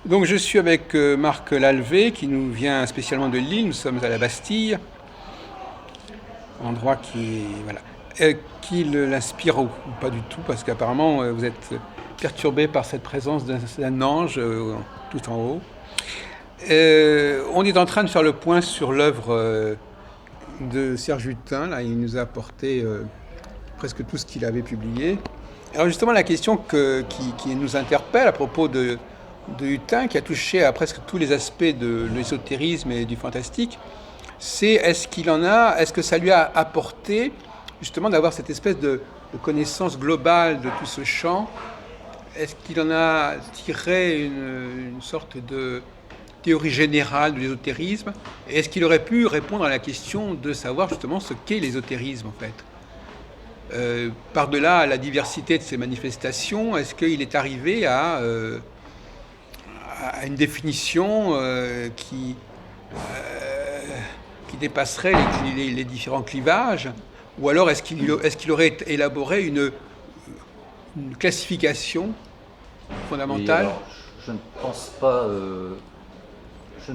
Donc je suis avec Marc Lalvé qui nous vient spécialement de Lille. Nous sommes à la Bastille, endroit qui l'inspire ou pas du tout parce qu'apparemment vous êtes perturbé par cette présence d'un ange tout en haut. On est en train de faire le point sur l'œuvre de Serge Hutin. Là, il nous a apporté presque tout ce qu'il avait publié. Alors justement, la question qui nous interpelle à propos de Hutin, qui a touché à presque tous les aspects de l'ésotérisme et du fantastique, c'est est-ce que ça lui a apporté justement d'avoir cette espèce de connaissance globale de tout ce champ? Est-ce qu'il en a tiré une sorte de théorie générale de l'ésotérisme? Et est-ce qu'il aurait pu répondre à la question de savoir justement ce qu'est l'ésotérisme en fait? Par-delà la diversité de ses manifestations, est-ce qu'il est arrivé à une définition qui dépasserait les différents clivages? Ou alors est-ce qu'il aurait élaboré une classification Oui, fondamentale? alors je ne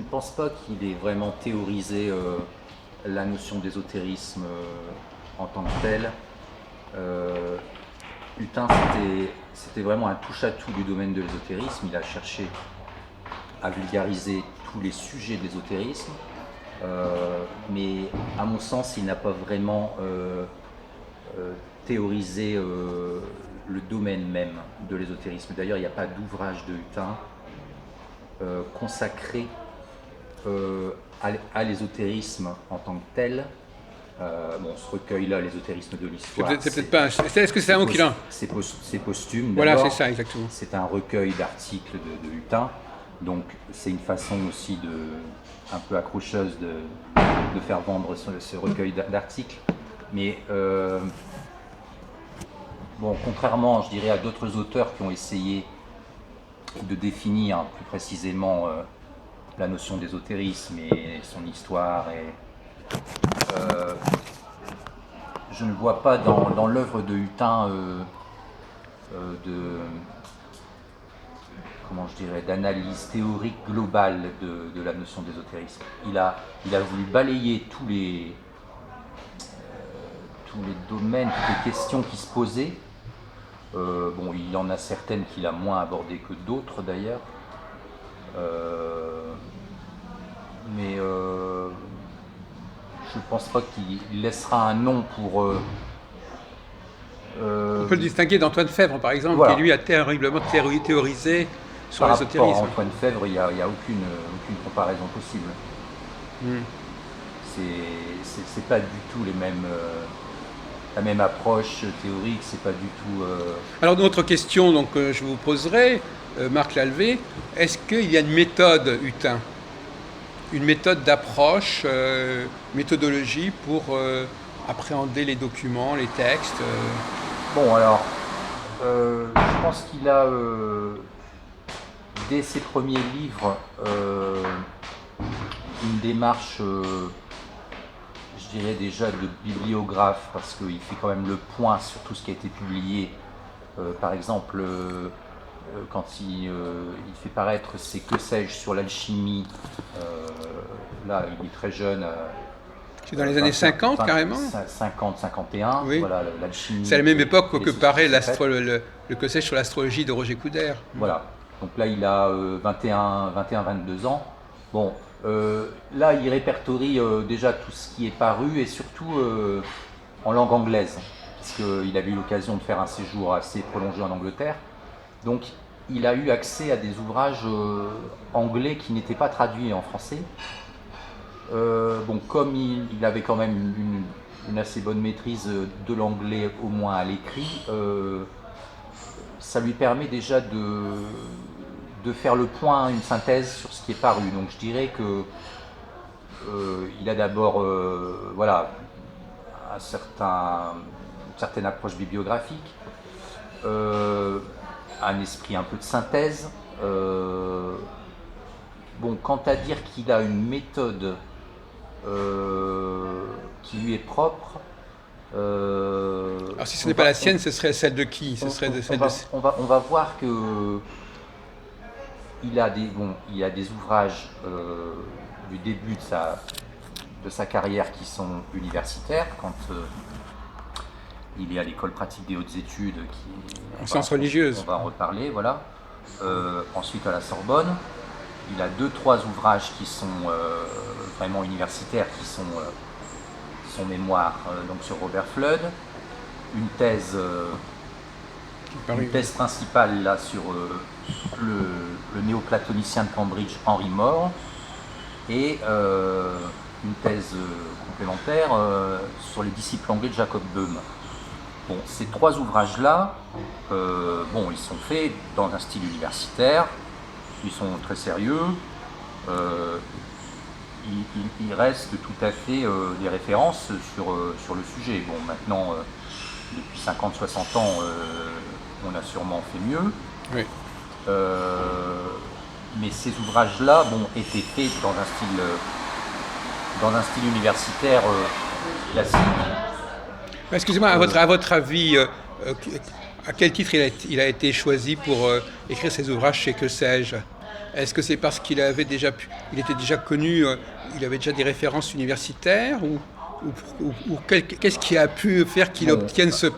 pense pas qu'il ait vraiment théorisé la notion d'ésotérisme en tant que telle. Hutin, c'était vraiment un touche-à-tout du domaine de l'ésotérisme. Il a cherché à vulgariser tous les sujets de l'ésotérisme, mais à mon sens, il n'a pas vraiment théorisé le domaine même de l'ésotérisme. D'ailleurs, il n'y a pas d'ouvrage de Hutin consacré à l'ésotérisme en tant que tel. Ce recueil-là, l'ésotérisme de l'histoire, C'est peut-être pas. Est-ce que c'est un mot qu'il a? c'est posthume. Voilà, c'est D'abord, ça, exactement. c'est un recueil d'articles de Hutin, donc c'est une façon aussi un peu accrocheuse de faire vendre ce recueil d'articles. Mais contrairement, je dirais, à d'autres auteurs qui ont essayé de définir plus précisément la notion d'ésotérisme et son histoire, je ne vois pas dans l'œuvre de Hutin d'analyse théorique globale de la notion d'ésotérisme. Il a voulu balayer tous les domaines, toutes les questions qui se posaient. Il y en a certaines qu'il a moins abordées que d'autres d'ailleurs. Mais je ne pense pas qu'il laissera un nom pour... On peut le distinguer d'Antoine Fèvre, par exemple, Voilà. qui lui a terriblement théorisé sur Par rapport à l'ésotérisme. Antoine Fèvre, il n'y a aucune comparaison possible. C'est pas du tout la même approche théorique, c'est pas du tout... Alors, une autre question donc, je vous poserai, Marc Lalvé, est-ce qu'il y a une méthode Hutin, une méthode d'approche, méthodologie pour appréhender les documents, les textes je pense qu'il a, dès ses premiers livres, une démarche, je dirais déjà de bibliographe, parce qu'il fait quand même le point sur tout ce qui a été publié. Par exemple, quand il fait paraître ses Que sais-je sur l'alchimie, là il est très jeune. C'est dans les années 50 carrément 50, 51, oui. Voilà, l'alchimie. C'est à la même époque que paraît le Que sais-je sur l'astrologie de Roger Coudert. Voilà, donc là il a 22 ans. Là il répertorie déjà tout ce qui est paru et surtout en langue anglaise, puisqu'il avait eu l'occasion de faire un séjour assez prolongé en Angleterre. Donc il a eu accès à des ouvrages anglais qui n'étaient pas traduits en français. Comme il avait quand même une assez bonne maîtrise de l'anglais, au moins à l'écrit, ça lui permet déjà de faire le point, une synthèse sur ce qui est paru. Donc je dirais que il a d'abord une certaine approche bibliographique, un esprit un peu de synthèse. Quant à dire qu'il a une méthode qui lui est propre. Alors si ce n'est pas la sienne, ce serait celle de qui? Ce serait on va voir que il a des ouvrages du début de sa carrière qui sont universitaires, quand il est à l'école pratique des hautes études, En sciences religieuses. On va en reparler, voilà. Ensuite à la Sorbonne, il a 2-3 ouvrages qui sont vraiment universitaires, qui sont son mémoire donc sur Robert Fludd, une thèse principale là sur le néoplatonicien de Cambridge, Henry More, et une thèse complémentaire sur les disciples anglais de Jacob Böhm. Bon, ces 3 ouvrages-là, ils sont faits dans un style universitaire, ils sont très sérieux, il reste tout à fait des références sur le sujet. Bon, maintenant, depuis 50-60 ans, on a sûrement fait mieux. Oui. Mais ces ouvrages-là étaient faits dans un style universitaire classique. Excusez-moi, à votre avis, à quel titre il a été choisi pour écrire ses ouvrages chez Que sais-je? Est-ce que c'est parce qu'il était déjà connu, il avait déjà des références universitaires, ou qu'est-ce qui a pu faire qu'il obtienne ces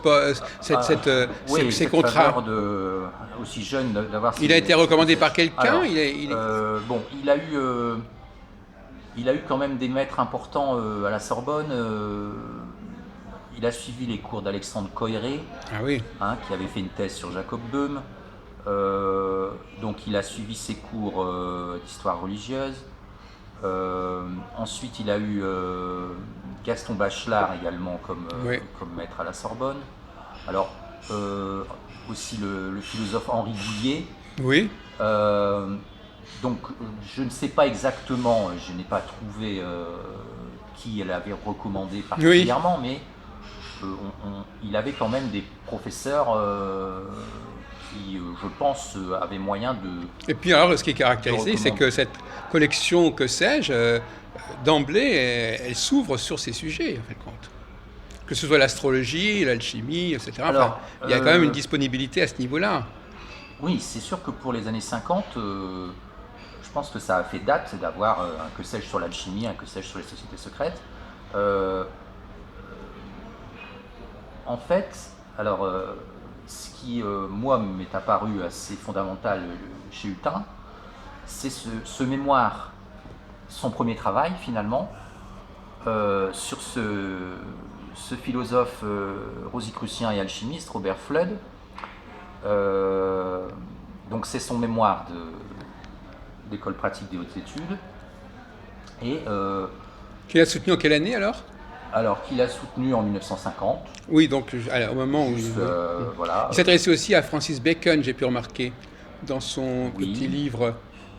contrats? Aussi jeune d'avoir. Il a été recommandé par quelqu'un. Il a eu quand même des maîtres importants à la Sorbonne. Il a suivi les cours d'Alexandre Coiré, qui avait fait une thèse sur Jacob Böhm. Donc il a suivi ses cours d'histoire religieuse. Ensuite, il a eu Gaston Bachelard également comme maître à la Sorbonne. Alors, aussi le philosophe Henri Bouillet. Oui. Donc, je ne sais pas exactement, je n'ai pas trouvé qui elle avait recommandé particulièrement, mais il avait quand même des professeurs qui, je pense, avaient moyen de... Et puis alors, ce qui est caractérisé, c'est que cette collection, que sais-je, d'emblée, elle s'ouvre sur ces sujets, en fait, compte. Que ce soit l'astrologie, l'alchimie, etc. Alors, il y a quand même une disponibilité à ce niveau-là. Oui, c'est sûr que pour les années 50, je pense que ça a fait date d'avoir un que sais-je sur l'alchimie, un que sais-je sur les sociétés secrètes. En fait, alors, ce qui, moi, m'est apparu assez fondamental chez Hutin, c'est ce mémoire, son premier travail, finalement, sur ce philosophe rosicrucien et alchimiste, Robert Fludd. Donc, c'est son mémoire d'école pratique des hautes études. Et qu'il a soutenu en quelle année, alors qu'il a soutenu en 1950. Oui, donc au moment où voilà. Il s'intéressait aussi à Francis Bacon, j'ai pu remarquer, dans son petit livre.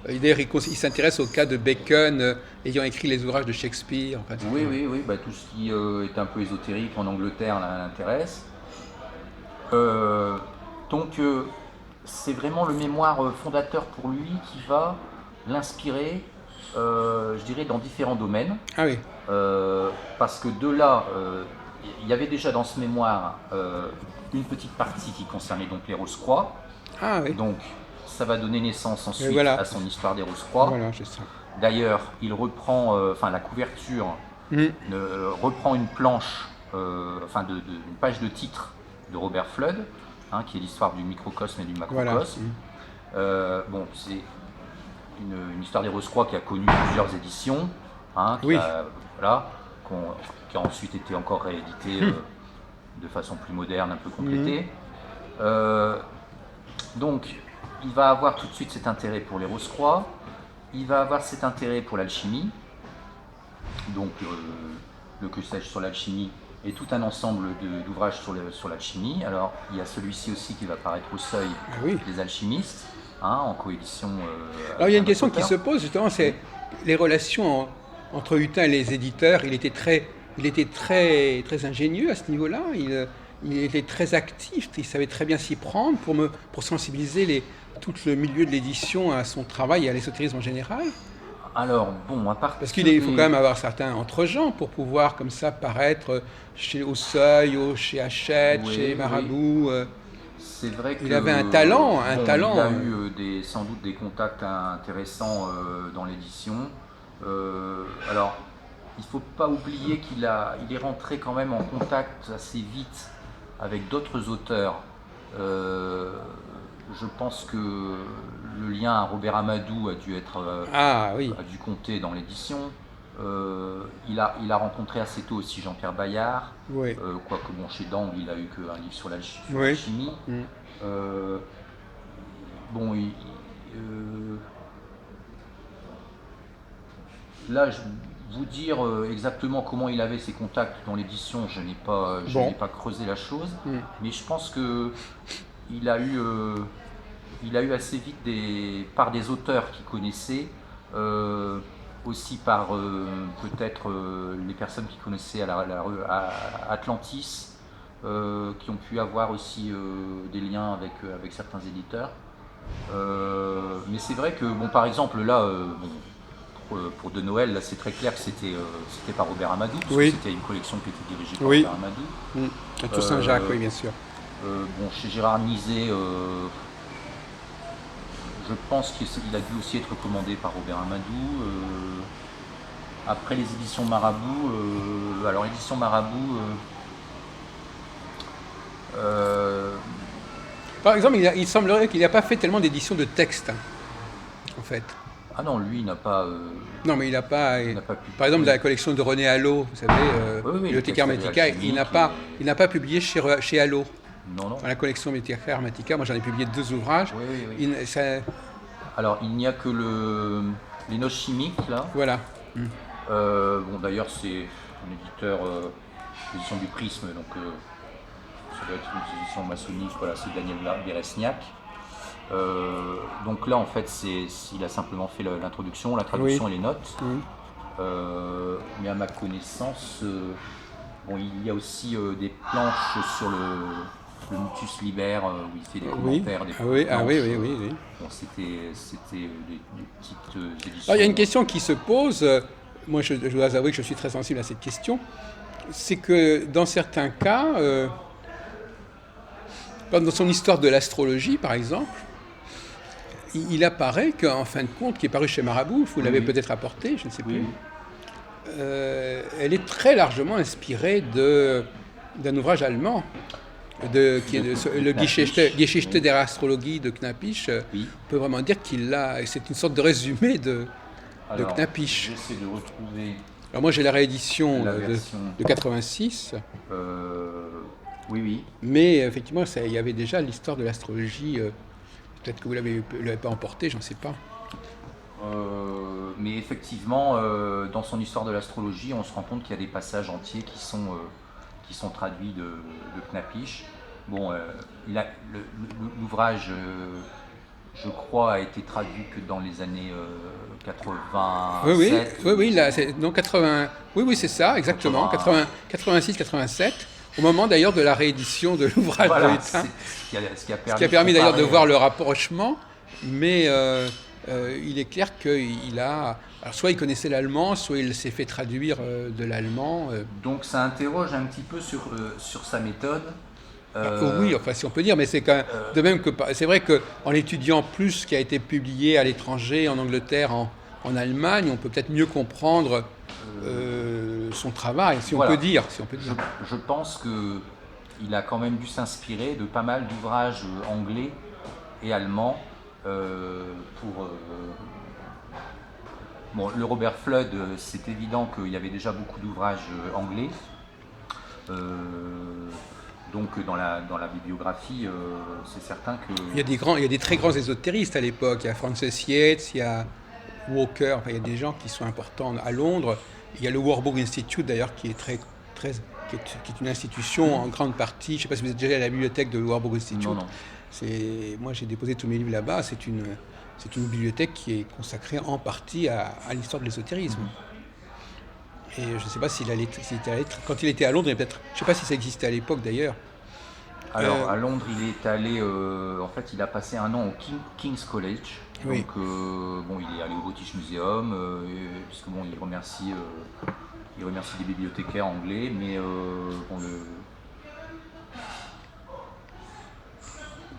D'ailleurs, il s'intéresse au cas de Bacon ayant écrit les ouvrages de Shakespeare. En fait. Oui. Tout ce qui est un peu ésotérique en Angleterre l'intéresse. Donc, c'est vraiment le mémoire fondateur pour lui qui va l'inspirer, je dirais, dans différents domaines. Ah oui. Parce que de là, il y avait déjà dans ce mémoire une petite partie qui concernait donc les Rose-Croix. Ah oui. Donc, ça va donner naissance ensuite à son histoire des Rose-Croix. Voilà, c'est ça. D'ailleurs, il reprend, la couverture reprend une planche, une page de titre de Robert Fludd, qui est l'histoire du microcosme et du macrocosme. Voilà. C'est une histoire des Rose-Croix qui a connu plusieurs éditions, qui a ensuite été encore rééditée de façon plus moderne, un peu complétée. Donc, il va avoir tout de suite cet intérêt pour les Rose-Croix, il va avoir cet intérêt pour l'alchimie, donc le que sais-je sur l'alchimie et tout un ensemble d'ouvrages sur l'alchimie. Alors, il y a celui-ci aussi qui va paraître au Seuil, Les Alchimistes, en coédition. Alors, il y a une question qui se pose, justement, c'est les relations entre Hutin et les éditeurs. Il était très, très ingénieux à ce niveau-là. Il était très actif, il savait très bien s'y prendre pour sensibiliser tout le milieu de l'édition à son travail et à l'ésotérisme en général. Alors, à partir Parce qu'il faut quand même avoir certains entre-gens pour pouvoir, comme ça, paraître au Seuil, chez Hachette, chez Marabout. C'est vrai Il que avait un talent, bon, il a talent. eu sans doute des contacts intéressants dans l'édition. Alors, il ne faut pas oublier il est rentré quand même en contact assez vite avec d'autres auteurs. Euh, je pense que le lien à Robert Amadou Ah oui, a dû compter dans l'édition. Il a rencontré assez tôt aussi Jean-Pierre Bayard, oui, quoique bon, chez Dang, il a eu qu'un livre sur la oui. chimie. Mm. Euh, bon, là, vous dire exactement comment il avait ses contacts dans l'édition, je n'ai Bon. pas creusé la chose, Mm. mais je pense que il a eu, euh, il a eu assez vite par des auteurs qu'il connaissait, euh, aussi par peut-être les personnes qui connaissaient à Atlantis, qui ont pu avoir aussi des liens avec certains éditeurs. Mais c'est vrai que, bon, par exemple, là, pour De Noël, là, c'est très clair que c'était par Robert Amadou, parce que Oui, c'était une collection qui était dirigée par oui. Robert Amadou. Mm. À Toussaint-Jacques, Euh, oui, bien sûr. bon, chez Gérard Nizet, je pense qu'il a dû aussi être recommandé par Robert Amadou. Après les éditions Marabout, alors l'édition Marabout, euh, Par exemple, il semblerait qu'il n'a pas fait tellement d'éditions de textes, hein, en fait. ah non, lui, Non, mais il n'a pas. il n'a pas pu. Par exemple, Oui, dans la collection de René Allo, vous savez, oui, oui, les Bibliotheca textes Hermetica, alchimiques. il n'a pas publié chez Allo. Non, non. Dans la collection Bibliotheca Hermetica, moi j'en ai publié 2 ouvrages. Oui, oui, oui. Alors, il n'y a que les noces chimiques, là. Voilà. Mm. Bon, d'ailleurs, c'est un éditeur, édition du Prisme, donc ça doit être une édition maçonnique, voilà, c'est Daniel Beresniak. Donc là, en fait, il a simplement fait l'introduction, la Oui. traduction et les notes. Mm. Mais à ma connaissance, bon, il y a aussi des planches sur le Mutus Liber, où il fait des Oui. commentaires, des Ah photos de oui, ah planches. oui, oui, oui, oui. Bon, c'était des petites éditions. Alors, il y a une question qui se pose. Moi, je dois avouer que je suis très sensible à cette question. C'est que dans certains cas, dans son histoire de l'astrologie, par exemple, il apparaît qu'en fin de compte, qui est paru chez Marabout, vous Oui, l'avez oui. peut-être apporté, je ne sais Oui, plus, oui. elle est très largement inspirée d'un ouvrage allemand, qui est le Knapisch, Geschichte oui. der Astrologie de Knapisch. Oui. On peut vraiment dire c'est une sorte de résumé de Alors, Knapisch. j'essaie de retrouver Alors moi j'ai la réédition la version. de 86, Oui, oui. mais effectivement il y avait déjà l'histoire de l'astrologie. Peut-être que vous l'avez pas emporté, j'en sais pas. Mais effectivement, dans son histoire de l'astrologie, on se rend compte qu'il y a des passages entiers qui sont traduits de Knapisch. Bon, l'ouvrage, je crois, a été traduit que dans les années Oui, oui, 87. oui, oui, là, non, 80, oui, oui, c'est ça, exactement, 80, 86, 87, au moment d'ailleurs de la réédition de l'ouvrage de Voilà, Hutin, ce qui a ce qui a permis de d'ailleurs de comparer, voir le rapprochement, mais il est clair qu'il a, alors soit il connaissait l'allemand, soit il s'est fait traduire de l'allemand. Donc ça interroge un petit peu sur sa méthode. Oui, enfin si on peut dire, mais c'est quand même, de même que c'est vrai qu'en étudiant plus ce qui a été publié à l'étranger, en Angleterre, en Allemagne, on peut peut-être mieux comprendre son travail, si on Voilà. peut dire. Si on peut dire. Je pense qu'il a quand même dû s'inspirer de pas mal d'ouvrages anglais et allemands pour... Bon, le Robert Flood, c'est évident qu'il y avait déjà beaucoup d'ouvrages anglais. Donc dans la bibliographie, c'est certain que... Il y a des très grands ésotéristes à l'époque. Il y a Francis Yates, il y a Walker, enfin, il y a des gens qui sont importants à Londres. Il y a le Warburg Institute d'ailleurs qui est qui est une institution en grande partie. Je ne sais pas si vous êtes déjà allé à la bibliothèque de Warburg Institute. Non, non. Moi j'ai déposé tous mes livres là-bas. C'est une bibliothèque qui est consacrée en partie à l'histoire de l'ésotérisme. Et je ne sais pas s'il était allé, quand il était à Londres, peut-être, je ne sais pas si ça existait à l'époque d'ailleurs. Alors à Londres, il est allé, en fait, il a passé un an au King's College. Oui. Donc bon, il est allé au British Museum, puisque bon, il remercie des bibliothécaires anglais, mais bon,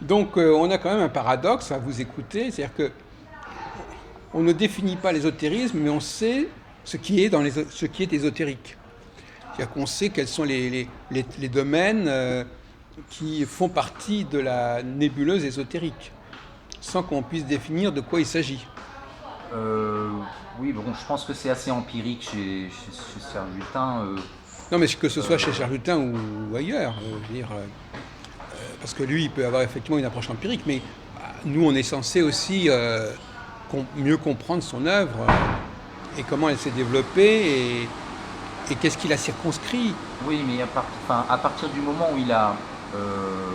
Donc on a quand même un paradoxe à vous écouter, c'est-à-dire que on ne définit pas l'ésotérisme, mais on sait ce qui est, ce qui est ésotérique. C'est-à-dire qu'on sait quels sont les domaines qui font partie de la nébuleuse ésotérique, sans qu'on puisse définir de quoi il s'agit. Euh, oui, bon, je pense que c'est assez empirique chez Serge Lutens. Non, mais que ce soit chez Charlutin ou ailleurs, je veux dire, parce que lui, il peut avoir effectivement une approche empirique, mais nous, on est censé aussi mieux comprendre son œuvre et comment elle s'est développée et qu'est-ce qu'il a circonscrit. Oui, mais à partir du moment où il a... euh,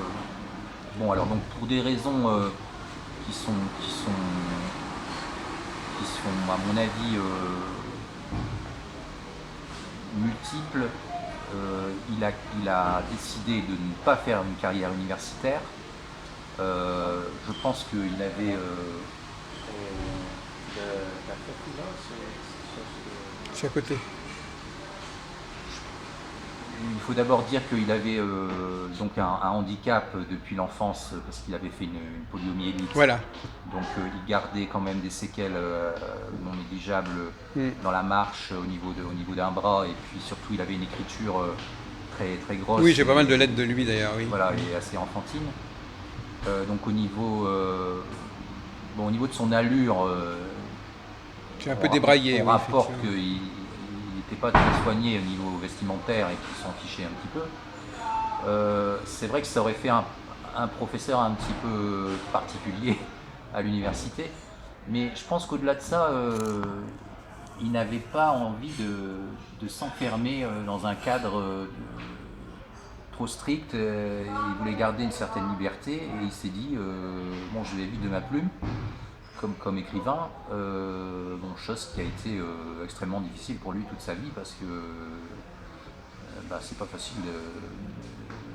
bon, alors donc pour des raisons qui sont, qui sont, qui sont, à mon avis, multiples, il a décidé de ne pas faire une carrière universitaire. Je pense qu'il avait... C'est à côté. Il faut d'abord dire qu'il avait donc un handicap depuis l'enfance parce qu'il avait fait une poliomyélite. Voilà. Donc il gardait quand même des séquelles non négligeables dans la marche au niveau d'un bras, et puis surtout il avait une écriture très, très grosse. Oui, j'ai pas mal de lettres de lui d'ailleurs. Oui. Voilà, et assez enfantine. Donc au niveau de son allure, J'ai un peu débraillé. on Oui, rapporte qu'il n'était pas très soigné au niveau vestimentaire et qu'il s'en fichait un petit peu. C'est vrai que ça aurait fait un professeur un petit peu particulier à l'université, mais je pense qu'au-delà de ça, il n'avait pas envie de s'enfermer dans un cadre trop strict. Il voulait garder une certaine liberté et il s'est dit bon, je vais vivre de ma plume comme écrivain, chose qui a été extrêmement difficile pour lui toute sa vie parce que c'est pas facile.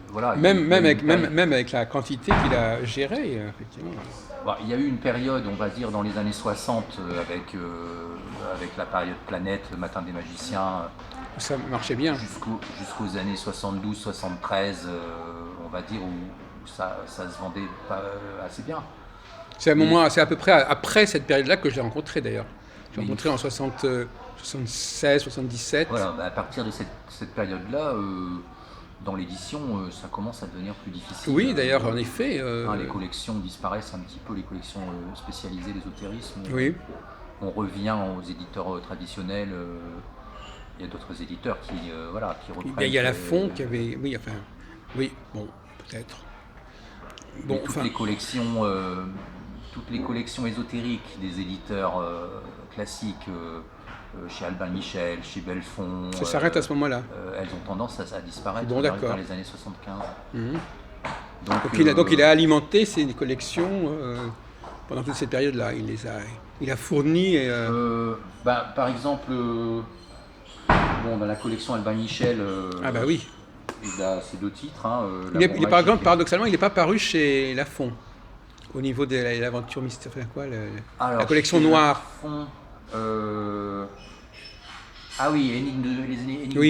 Voilà, même avec la quantité qu'il a gérée, effectivement. Il y a eu une période, on va dire, dans les années 60, avec la période Planète, le Matin des Magiciens. Ça marchait bien. Jusqu'aux années 72-73, on va dire, où ça se vendait pas assez bien. C'est à peu près après cette période-là que je l'ai rencontré d'ailleurs. Je l'ai rencontré en 76, 77. Voilà, à partir de cette période-là, dans l'édition, ça commence à devenir plus difficile. Oui, d'ailleurs, en effet. Les collections disparaissent un petit peu, les collections spécialisées, l'ésotérisme. Oui. On revient aux éditeurs traditionnels. Il y a d'autres éditeurs qui reprennent. Il y a Lafon qui avait. Oui, enfin. Oui, bon, peut-être. Bon, toutes les collections ésotériques des éditeurs classiques, chez Albin Michel, chez Belfond. Ça s'arrête à ce moment-là. Elles ont tendance à disparaître dans les années 75. Donc il a alimenté ces collections pendant toute cette période-là. Il a fourni. Par exemple, dans la collection Albin Michel. Oui. Il a ces deux titres. Par exemple, paradoxalement, il n'est pas paru chez Lafon. Au niveau de l'aventure mystérieuse, la collection noire. Les énigmes de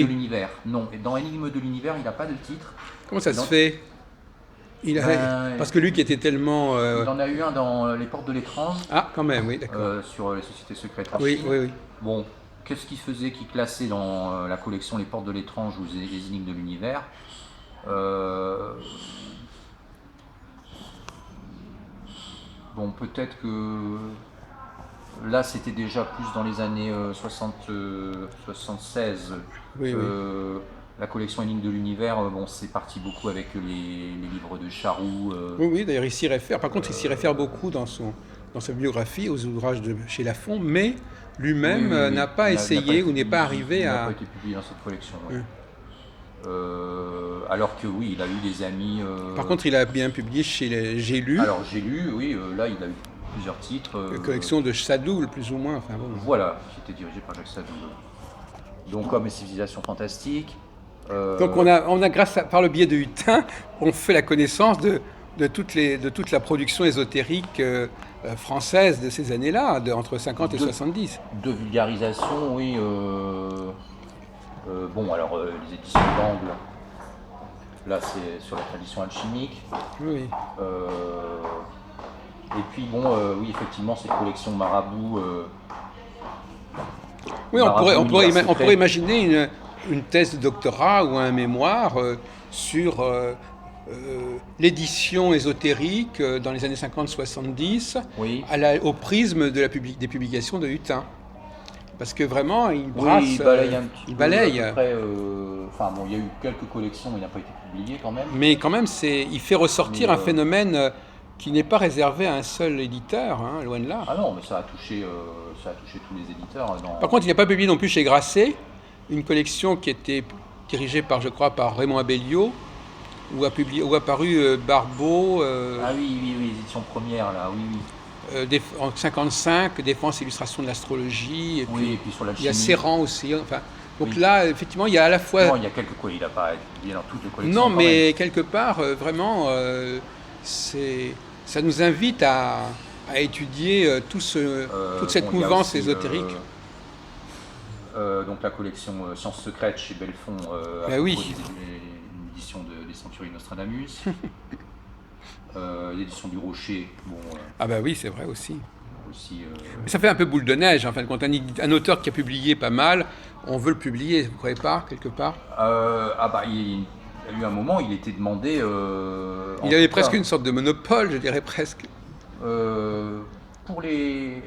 l'univers. Non, dans Énigmes de l'univers, il n'a pas de titre. Comment ça se fait? Parce que lui qui était tellement... Il en a eu un dans Les Portes de l'étrange. Ah, quand même, oui, d'accord. Sur les sociétés secrètes en Chine. Oui. Bon, qu'est-ce qu'il faisait qu'il classait dans la collection Les Portes de l'étrange ou les énigmes de l'univers? Peut-être que là, c'était déjà plus dans les années 76. Oui. La collection Énigmes de l'univers, c'est parti beaucoup avec les livres de Charroux. Oui, d'ailleurs, il s'y réfère. Par contre, il s'y réfère beaucoup dans sa biographie, aux ouvrages de chez Lafon, mais lui-même n'a pas essayé ou n'est pas arrivé à... Il n'a pas été publié dans cette collection. Ouais. Alors que oui, il a eu des amis... Par contre, il a bien publié chez J'ai lu. Alors J'ai lu, oui, là il a eu plusieurs titres. Une collection de Sadoul, plus ou moins. Enfin, bon. Voilà, qui était dirigé par Jacques Sadoul. Donc Hommes et civilisations fantastiques. Donc on a par le biais de Hutin, on fait la connaissance de toute la production ésotérique française de ces années-là, entre 50 et 70. De vulgarisation, oui. Les éditions d'Angle. là c'est sur la tradition alchimique. Oui. Et puis bon, oui, effectivement, cette collection Marabout. Oui, Marabout, on l'univers secret. pourrait imaginer une thèse de doctorat ou un mémoire sur l'édition ésotérique dans les années 50-70 Oui. au prisme de des publications de Hutin. Parce que vraiment, il Oui, brasse, il balaye un petit il peu, à balaye. peu près. Enfin bon, il y a eu quelques collections, mais il n'a pas été publié quand même. Mais quand même, il fait ressortir Mais, un phénomène qui n'est pas réservé à un seul éditeur, hein, loin de là. ah non, mais ça a touché tous les éditeurs. Par contre, il n'a pas publié non plus chez Grasset une collection qui était dirigée par, je crois, par Raymond Abellio, où a paru Barbeau Ah oui, oui, oui, édition première là, oui, oui. En 55, Défense et illustration de l'astrologie, et Oui, puis et puis sur il y a l'alchimie. Serran aussi. Enfin, donc Oui. là, effectivement, il y a à la fois. Non, il y a quelques quoi, il n'a pas été publié dans toutes les collections. Non, quand mais même. quelque part, vraiment, ça nous invite à étudier toute cette Bon, il y a mouvance aussi, ésotérique. donc la collection Sciences secrètes chez Belfond, à Ben propos oui. une édition des Centuries Nostradamus. L'édition du Rocher, bon, Ah ben oui, c'est vrai aussi. aussi. Mais ça fait un peu boule de neige, en fin de compte. Un auteur qui a publié pas mal, on veut le publier, vous ne croyez pas, quelque part? Ah bah, il y a eu un moment, il était demandé. Il avait presque une sorte de monopole, je dirais presque. Pour les.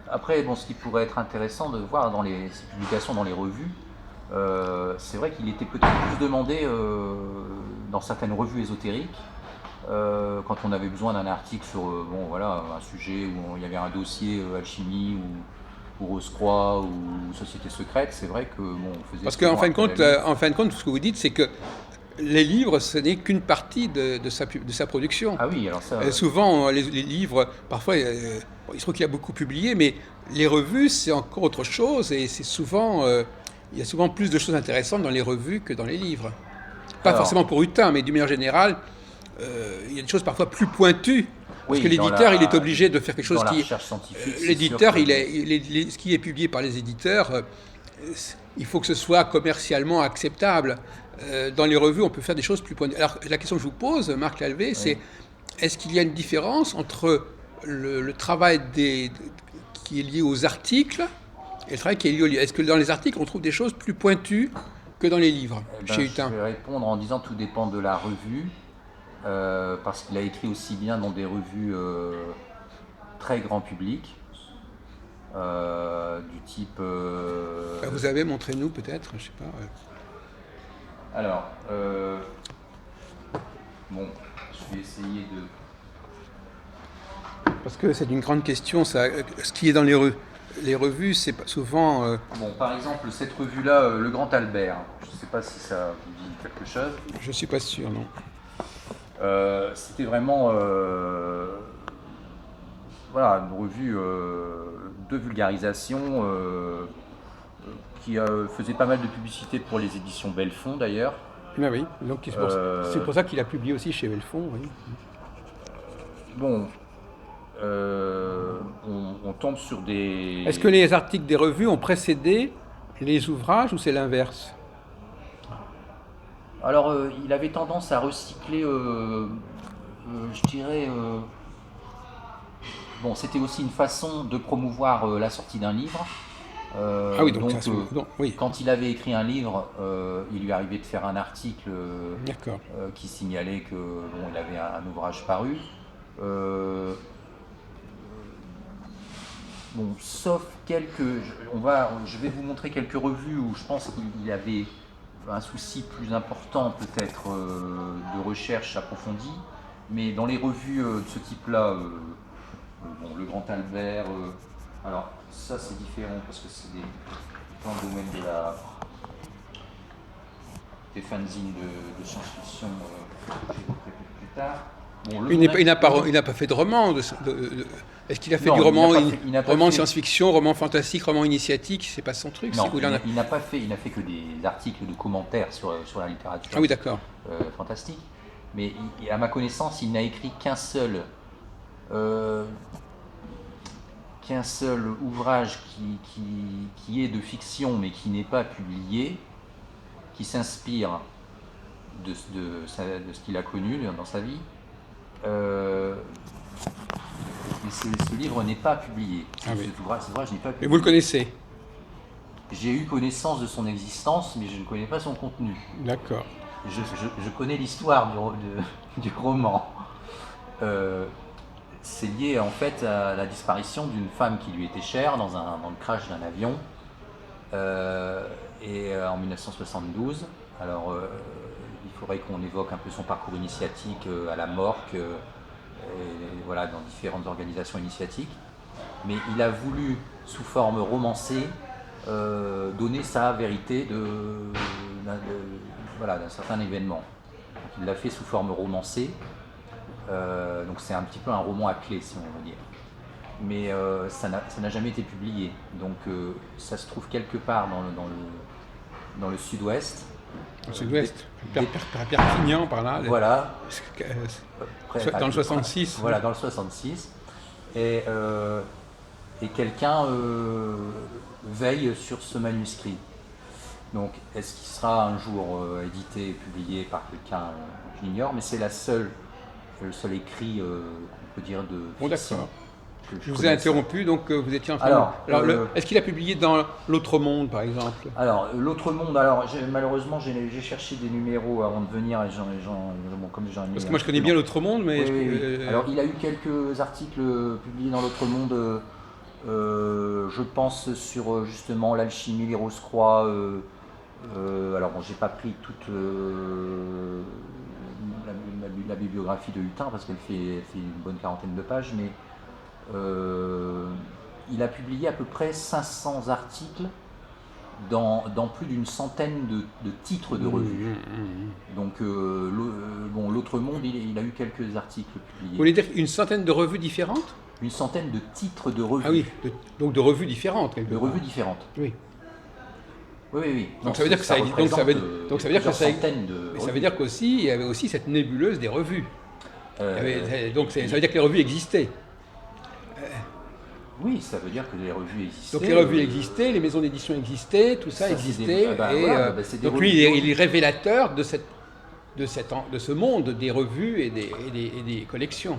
Après, bon, ce qui pourrait être intéressant de voir dans ces publications dans les revues, c'est vrai qu'il était peut-être plus demandé dans certaines revues ésotériques, quand on avait besoin d'un article sur bon, voilà, un sujet où il y avait un dossier alchimie ou Rose-Croix ou Société secrète, c'est vrai que bon, on faisait. Parce qu'en fin de compte, ce que vous dites, c'est que les livres, ce n'est qu'une partie de sa production. Ah oui, alors ça. Souvent, les livres, parfois, il se trouve qu'il a beaucoup publié, mais les revues, c'est encore autre chose, et c'est souvent, il y a souvent plus de choses intéressantes dans les revues que dans les livres. Pas forcément pour Hutin, mais d'une manière générale, il y a des choses parfois plus pointues. Parce que l'éditeur, il est obligé de faire quelque chose qui. L'éditeur, ce qui est publié par les éditeurs, il faut que ce soit commercialement acceptable. Dans les revues, on peut faire des choses plus pointues. Alors, la question que je vous pose, Marc Lalvé, c'est est-ce qu'il y a une différence entre le travail qui est lié aux articles et le travail qui est lié aux livres? Est-ce que dans les articles, on trouve des choses plus pointues que dans les livres, chez Hutin? Je vais répondre en disant tout dépend de la revue. Parce qu'il a écrit aussi bien dans des revues très grand public, du type. Vous avez, montrez-nous peut-être, je sais pas. Alors, bon, je vais essayer de. Parce que c'est une grande question, ça. Ce qui est dans les revues, c'est souvent. Bon, par exemple, cette revue-là, Le Grand Albert, je ne sais pas si ça vous dit quelque chose. Je suis pas sûr, non. C'était vraiment voilà, une revue de vulgarisation qui faisait pas mal de publicité pour les éditions Belfond d'ailleurs. Ah oui, donc c'est pour ça qu'il a publié aussi chez Belfond. Oui. Bon, on tombe sur des. Est-ce que les articles des revues ont précédé les ouvrages ou c'est l'inverse? Alors, il avait tendance à recycler, je dirais. Bon, c'était aussi une façon de promouvoir la sortie d'un livre. Ah oui, donc oui. Quand il avait écrit un livre, il lui arrivait de faire un article qui signalait que bon, il avait un ouvrage paru. Bon, sauf quelques. Je vais vous montrer quelques revues où je pense qu'il avait un souci plus important peut-être de recherche approfondie, mais dans les revues de ce type-là, bon, Le Grand Albert, alors ça c'est différent parce que c'est dans le domaine des fanzines de science-fiction que j'évoquerai plus tard. Bon, il n'a pas fait de roman. Est-ce qu'il a fait du roman, roman de science-fiction, roman fantastique, roman initiatique? C'est pas son truc. Non, il n'a pas fait. Il n'a fait que des articles de commentaires sur la littérature. Ah oui, d'accord. Fantastique. Mais à ma connaissance, il n'a écrit qu'un seul ouvrage qui est de fiction mais qui n'est pas publié, qui s'inspire de ce qu'il a connu dans sa vie. Mais ce livre n'est pas publié. Cet ouvrage n'est pas publié. Mais vous le connaissez? J'ai eu connaissance de son existence, mais je ne connais pas son contenu. D'accord. Je connais l'histoire du roman. C'est lié en fait à la disparition d'une femme qui lui était chère dans le crash d'un avion en 1972. Alors il faudrait qu'on évoque un peu son parcours initiatique à la Morque, voilà, dans différentes organisations initiatiques. Mais il a voulu, sous forme romancée, donner sa vérité d'un certain événement. Donc, il l'a fait sous forme romancée. Donc c'est un petit peu un roman à clé, si on veut dire. Mais ça n'a jamais été publié. Donc ça se trouve quelque part dans le sud-ouest. Dans le sud-ouest, Perpignan par là. Voilà. Dans le 66. Voilà, dans le 66. Et quelqu'un veille sur ce manuscrit. Donc est-ce qu'il sera un jour édité et publié par quelqu'un, j'ignore, mais c'est le seul écrit qu'on peut dire de fiction. Bon, d'accord. Je vous ai interrompu, donc vous étiez en train est-ce qu'il a publié dans l'Autre Monde, par exemple? Alors, l'Autre Monde, malheureusement, j'ai cherché des numéros avant de venir, et comme j'en ai... Parce que moi, je connais bien l'Autre Monde, mais... Oui. Alors, il a eu quelques articles publiés dans l'Autre Monde, je pense, sur, justement, l'alchimie, les Rose-Croix. Alors, bon, j'ai pas pris toute... la bibliographie de Hutin parce qu'elle fait une bonne quarantaine de pages, mais il a publié à peu près 500 articles dans plus d'une centaine de titres de revues. Donc l'Autre Monde, il a eu quelques articles publiés. Vous voulez dire une centaine de revues différentes? Une centaine de titres de revues. Ah oui, donc de revues différentes. De revues différentes. Oui. Oui. Donc ça veut dire que ça veut dire qu'aussi il y avait aussi cette nébuleuse des revues. Donc ça veut dire que les revues existaient. Oui, ça veut dire que les revues existaient. Donc les revues existaient, les maisons d'édition existaient, tout ça existait. Donc lui, il est révélateur de ce monde des revues et des collections.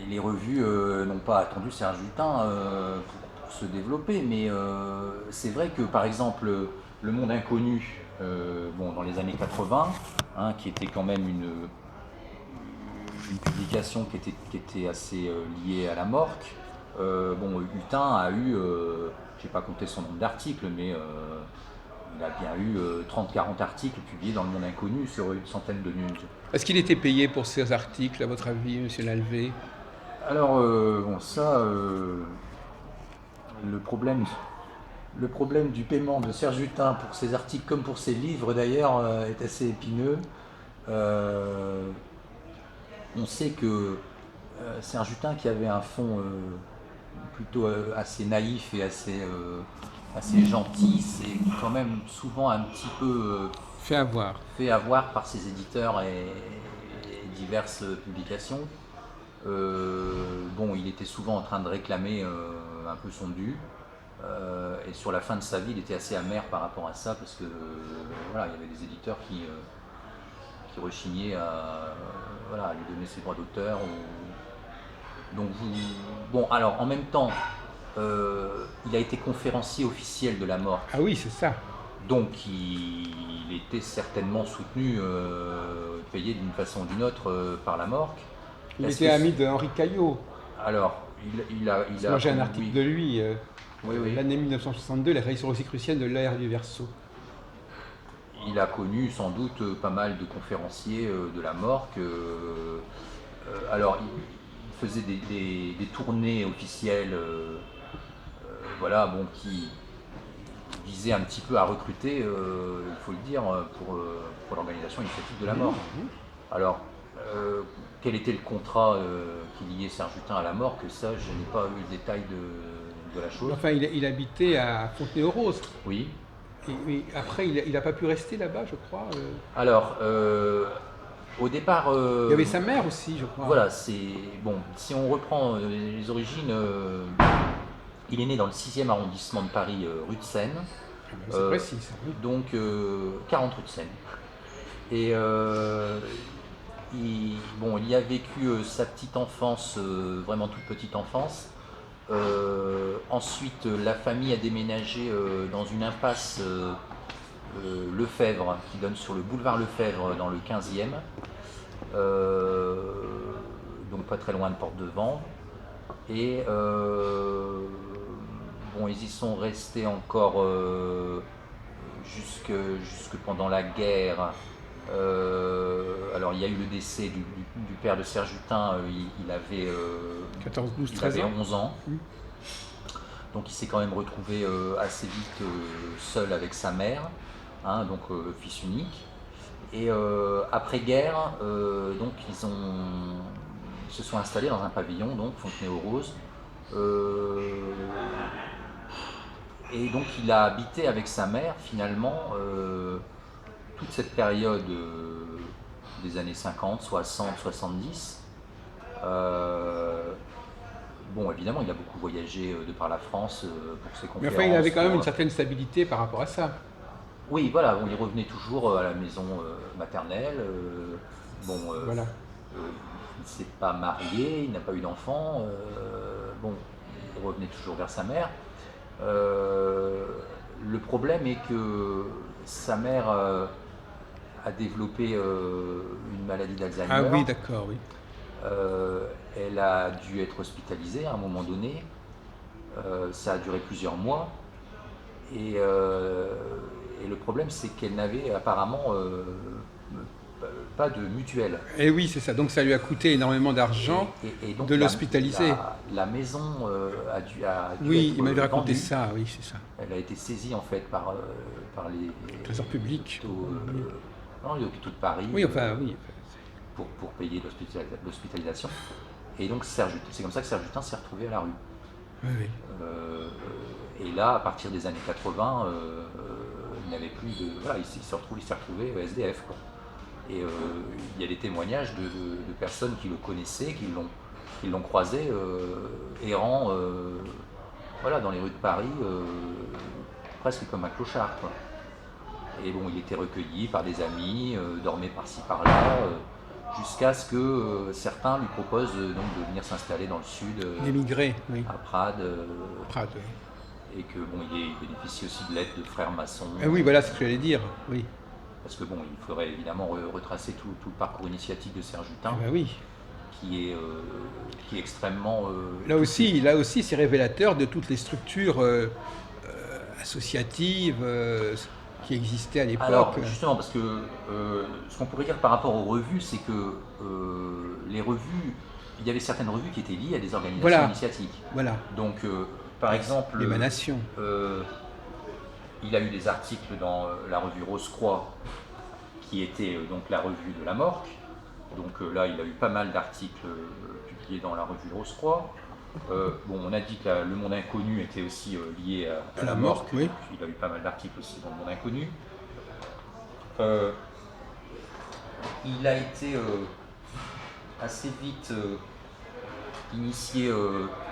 Les revues n'ont pas attendu Serge Hutin pour se développer, mais c'est vrai que par exemple Le Monde Inconnu, dans les années 80, qui était quand même une publication qui était assez liée à la Morque. Hutin a eu, je n'ai pas compté son nombre d'articles, mais il a bien eu 30-40 articles publiés dans Le Monde Inconnu sur une centaine de news. Est-ce qu'il était payé pour ces articles, à votre avis, M. Lalvé? Alors, le problème du paiement de Serge Hutin pour ses articles, comme pour ses livres d'ailleurs, est assez épineux. On sait que Serge Hutin, qui avait un fond plutôt assez naïf et assez gentil, c'est quand même souvent un petit peu fait avoir par ses éditeurs et diverses publications. Il était souvent en train de réclamer un peu son dû. Et sur la fin de sa vie, il était assez amer par rapport à ça, parce que il y avait des éditeurs qui rechignaient à lui donner ses droits d'auteur. Alors en même temps, il a été conférencier officiel de la Morque. Ah oui, c'est ça. Donc il était certainement soutenu, payé d'une façon ou d'une autre par la Morque. Il était ami de Henri Caillot. Alors, moi j'ai un article de lui. Oui. L'année 1962, il a travaillé sur l'Rosicrucienne de l'ère du Verseau. Il a connu sans doute pas mal de conférenciers de la Morque. Alors, il faisait des tournées officielles, qui visaient un petit peu à recruter, il faut le dire, pour l'organisation initiative de la Morque. Alors, quel était le contrat qui liait Serge Hutin à la Morque? Ça, je n'ai pas eu le détail de la chose. Enfin, il habitait à Fontenay-aux-Roses. Oui. Et après, il n'a pas pu rester là-bas, je crois. Alors, au départ... il y avait sa mère aussi, je crois. Voilà, si on reprend les origines, il est né dans le 6e arrondissement de Paris, rue de Seine. C'est précis, ça. Oui. Donc 40 rue de Seine. Et il y a vécu sa petite enfance, vraiment toute petite enfance. Ensuite, la famille a déménagé dans une impasse Lefebvre, qui donne sur le boulevard Lefebvre dans le 15e, donc pas très loin de Porte de Vanves. Et ils y sont restés encore jusque pendant la guerre. Alors il y a eu le décès du père de Serge Hutin, il avait 14, 12, il 13 avait ans. 11 ans. Donc il s'est quand même retrouvé assez vite seul avec sa mère, hein, donc fils unique. Et après-guerre, donc ils se sont installés dans un pavillon, donc Fontenay-aux-Roses. Et donc il a habité avec sa mère finalement toute cette période des années 50, 60, 70. Évidemment, il a beaucoup voyagé de par la France pour ses Mais conférences. enfin, il avait quand même une certaine stabilité par rapport à ça. Oui, voilà, il revenait toujours à la maison maternelle. Voilà. Il ne s'est pas marié, il n'a pas eu d'enfant. Il revenait toujours vers sa mère. Le problème est que sa mère a développé une maladie d'Alzheimer. Ah oui, d'accord, oui. Elle a dû être hospitalisée à un moment donné. Ça a duré plusieurs mois. Et le problème, c'est qu'elle n'avait apparemment pas de mutuelle. Et oui, c'est ça. Donc ça lui a coûté énormément d'argent Et donc de l'hospitaliser. La maison a dû Oui, être il m'avait raconté vendue. ça, oui, c'est ça. Elle a été saisie en fait par les Trésor public. les hôpitaux de Paris. Oui, enfin, oui. Pour payer l'hospitalisation. Et donc c'est comme ça que Serge Hutin s'est retrouvé à la rue. Oui, oui. Et là, à partir des années 80, il n'avait plus de. Voilà, il s'est retrouvé SDF, quoi. Et il y a des témoignages de personnes qui le connaissaient, qui l'ont croisé errant dans les rues de Paris, presque comme un clochard, quoi. Et il était recueilli par des amis, dormait par-ci par-là, jusqu'à ce que certains lui proposent donc de venir s'installer dans le sud, D'émigrer, oui. à Prades, Prades, oui. et que il bénéficie aussi de l'aide de frères maçons. Ah oui, voilà ce que j'allais dire, oui. Parce que il faudrait évidemment retracer tout le parcours initiatique de Serge Hutin, Ah ben oui. qui est extrêmement. Là aussi, c'est révélateur de toutes les structures associatives qui existaient à l'époque. Alors justement, parce que ce qu'on pourrait dire par rapport aux revues, c'est que les revues, il y avait certaines revues qui étaient liées à des organisations initiatiques. Voilà. Donc par exemple, l'émanation. Il a eu des articles dans la revue Rose-Croix, qui était donc la revue de la Morque. Donc là, il a eu pas mal d'articles publiés dans la revue Rose-Croix. On a dit que Le Monde Inconnu était aussi lié à la Morque. Oui. Il a eu pas mal d'articles aussi dans Le Monde Inconnu. Il a été assez vite initié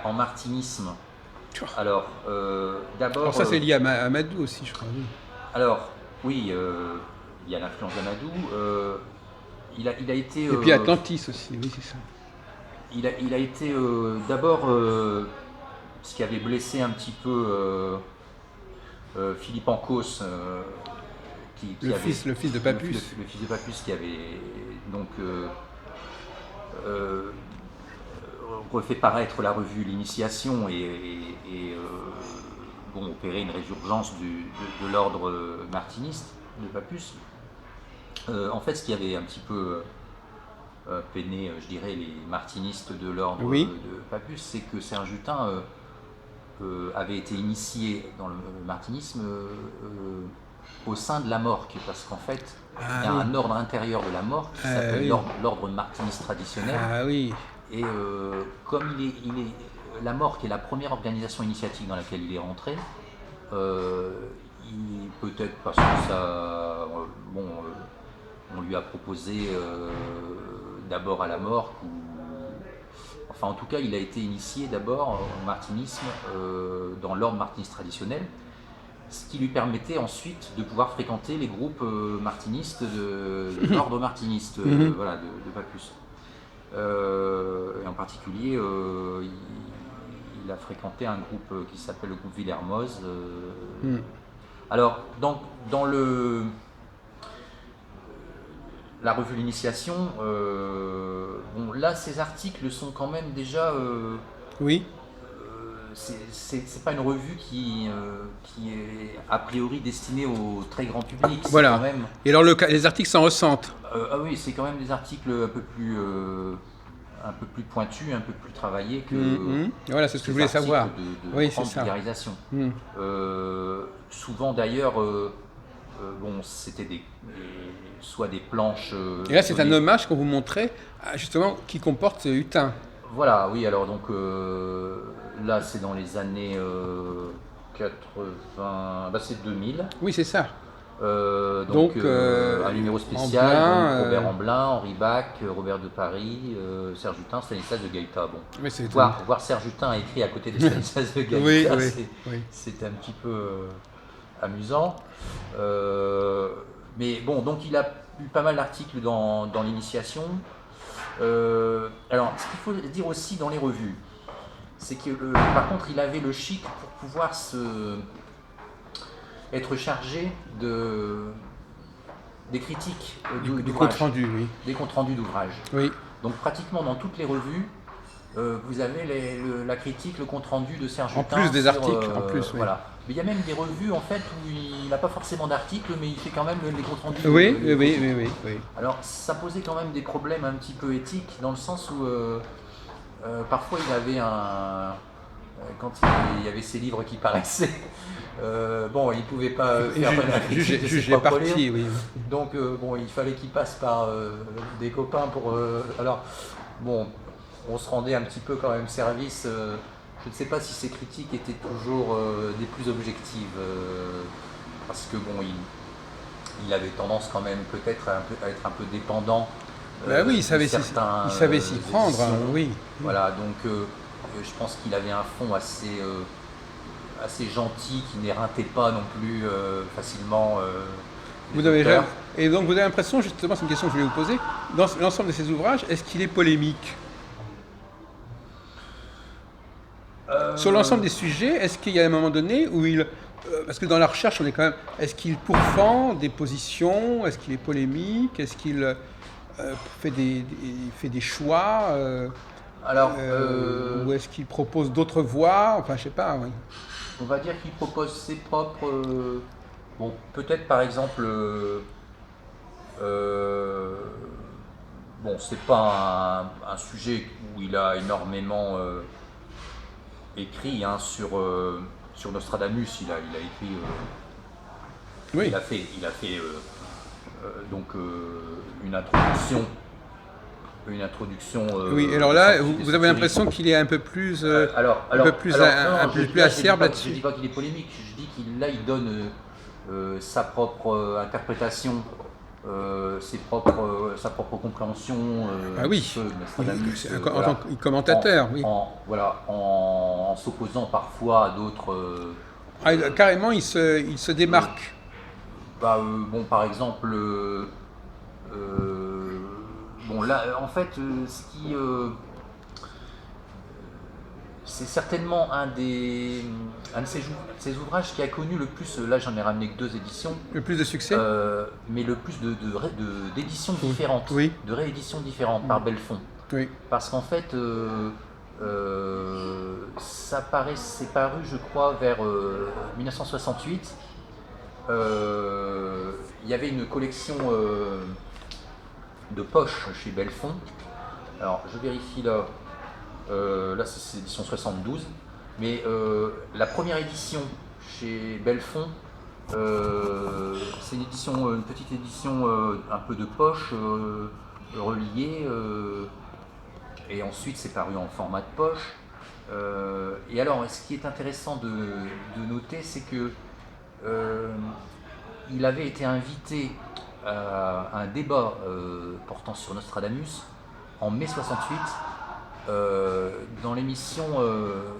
en martinisme. Alors, d'abord. Alors ça, c'est lié à Amadou aussi, je crois. Oui. Alors, oui, il y a l'influence d'Amadou. Il a été. Et puis Atlantis aussi, oui, c'est ça. Il a été d'abord ce qui avait blessé un petit peu Philippe Ancos, le fils de Papus. Le fils de Papus qui avait donc refait paraître la revue L'Initiation et opéré une résurgence de l'ordre martiniste de Papus. En fait, ce qui avait un petit peu peiné, je dirais, les martinistes de l'ordre de Papus, c'est que Serge Hutin avait été initié dans le martinisme au sein de la Morque, parce qu'en fait, il y a un ordre intérieur de la Morque qui s'appelle l'ordre martiniste traditionnel. Ah oui. Et comme la Morque est la première organisation initiatique dans laquelle il est rentré, peut-être parce que ça, on lui a proposé d'abord à la Morque, enfin en tout cas il a été initié d'abord au martinisme dans l'ordre martiniste traditionnel, ce qui lui permettait ensuite de pouvoir fréquenter les groupes martinistes de l'ordre martiniste, voilà, de Bacchus. Et en particulier, il a fréquenté un groupe qui s'appelle le groupe Villermoz. Alors, dans la revue L'Initiation, bon, là, ces articles sont quand même déjà... Oui. C'est pas une revue qui est a priori destinée au très grand public. Voilà. Quand même, et alors les articles s'en ressentent. ah oui, c'est quand même des articles un peu plus pointus, un peu plus travaillés que Voilà, c'est ce que je voulais savoir. de Oui, grande c'est ça. vulgarisation. Souvent d'ailleurs, bon, c'était soit des planches. Et là, c'est un données- hommage qu'on vous montrait, justement, qui comporte Hutin. Voilà, oui, alors donc là c'est dans les années 80, bah, c'est 2000. Oui, c'est ça. Donc, Donc, un numéro spécial, Amblin, donc, Robert Amblin, Henri Bach, Robert de Paris, Serge Hutin, Stanislas de Gaïta. Bon. Mais c'est Voir Serge Hutin écrit à côté de Stanislas de Gaïta, oui. c'est un petit peu amusant. Mais bon, donc il a eu pas mal d'articles dans l'Initiation. Alors, ce qu'il faut dire aussi dans les revues, c'est que par contre, il avait le chic pour pouvoir être chargé des critiques Du compte rendu, oui. des comptes rendus d'ouvrages. Oui. Donc pratiquement dans toutes les revues, vous avez la critique, le compte rendu de Serge Hutin. En plus des articles, en plus, oui. Voilà. Mais il y a même des revues en fait où il n'a pas forcément d'articles, mais il fait quand même les comptes rendus. Oui. Alors ça posait quand même des problèmes un petit peu éthiques, dans le sens où parfois il avait quand il y avait ses livres qui paraissaient, bon, il ne pouvait pas faire la critique de ses propres livres. Oui. Donc bon, il fallait qu'il passe par des copains pour... alors, bon, on se rendait un petit peu quand même service. Je ne sais pas si ces critiques étaient toujours des plus objectives, parce que bon, il avait tendance quand même peut-être à être un peu dépendant. Oui, il savait s'y prendre, oui. Voilà, donc je pense qu'il avait un fond assez gentil, qui n'éreintait pas non plus facilement. Et donc vous avez l'impression, justement, c'est une question que je voulais vous poser, dans l'ensemble de ces ouvrages, est-ce qu'il est polémique ? Sur l'ensemble des sujets, est-ce qu'il y a un moment donné où il... parce que dans la recherche, on est quand même... Est-ce qu'il pourfend des positions ? Est-ce qu'il est polémique ? Est-ce qu'il fait des choix ou est-ce qu'il propose d'autres voies ? Enfin, je sais pas, oui. On va dire qu'il propose ses propres... bon, peut-être par exemple... bon, c'est pas un sujet où il a énormément écrit sur Nostradamus. Il a écrit... Oui. Il a fait donc une introduction. Oui, alors là, vous avez l'impression qu'il est un peu plus, un peu plus acerbe là-dessus. Je ne dis pas qu'il est polémique, je dis qu'il donne sa propre interprétation, sa propre compréhension. Ah oui, en tant que commentateur, oui. En s'opposant parfois à d'autres. Carrément, il se démarque. Bon, par exemple, bon, là, en fait, c'est certainement un de ces ouvrages qui a connu le plus, là j'en ai ramené que 2 éditions. Le plus de succès mais le plus d'éditions différentes, oui. de rééditions différentes par Belfond. Oui. Parce qu'en fait, c'est paru, je crois, vers 1968. Il y avait une collection de poches chez Belfond. Alors, je vérifie là. Là, c'est l'édition 72. Mais la première édition chez Belfond, c'est une petite édition un peu de poche, reliée. Et ensuite, c'est paru en format de poche. Et alors, ce qui est intéressant de noter, c'est que il avait été invité à un débat portant sur Nostradamus en mai 68 dans l'émission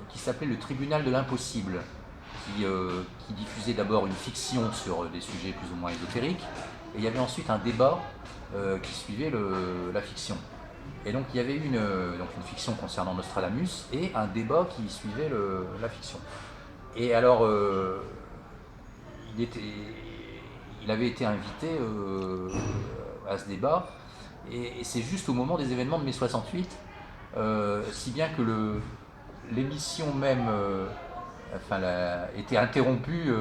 qui s'appelait Le Tribunal de l'Impossible. qui diffusait d'abord une fiction sur des sujets plus ou moins ésotériques, et il y avait ensuite un débat qui suivait la fiction. Et donc il y avait donc une fiction concernant Nostradamus et un débat qui suivait la fiction. Et alors, il avait été invité à ce débat, et c'est juste au moment des événements de mai 68, si bien que l'émission même était interrompue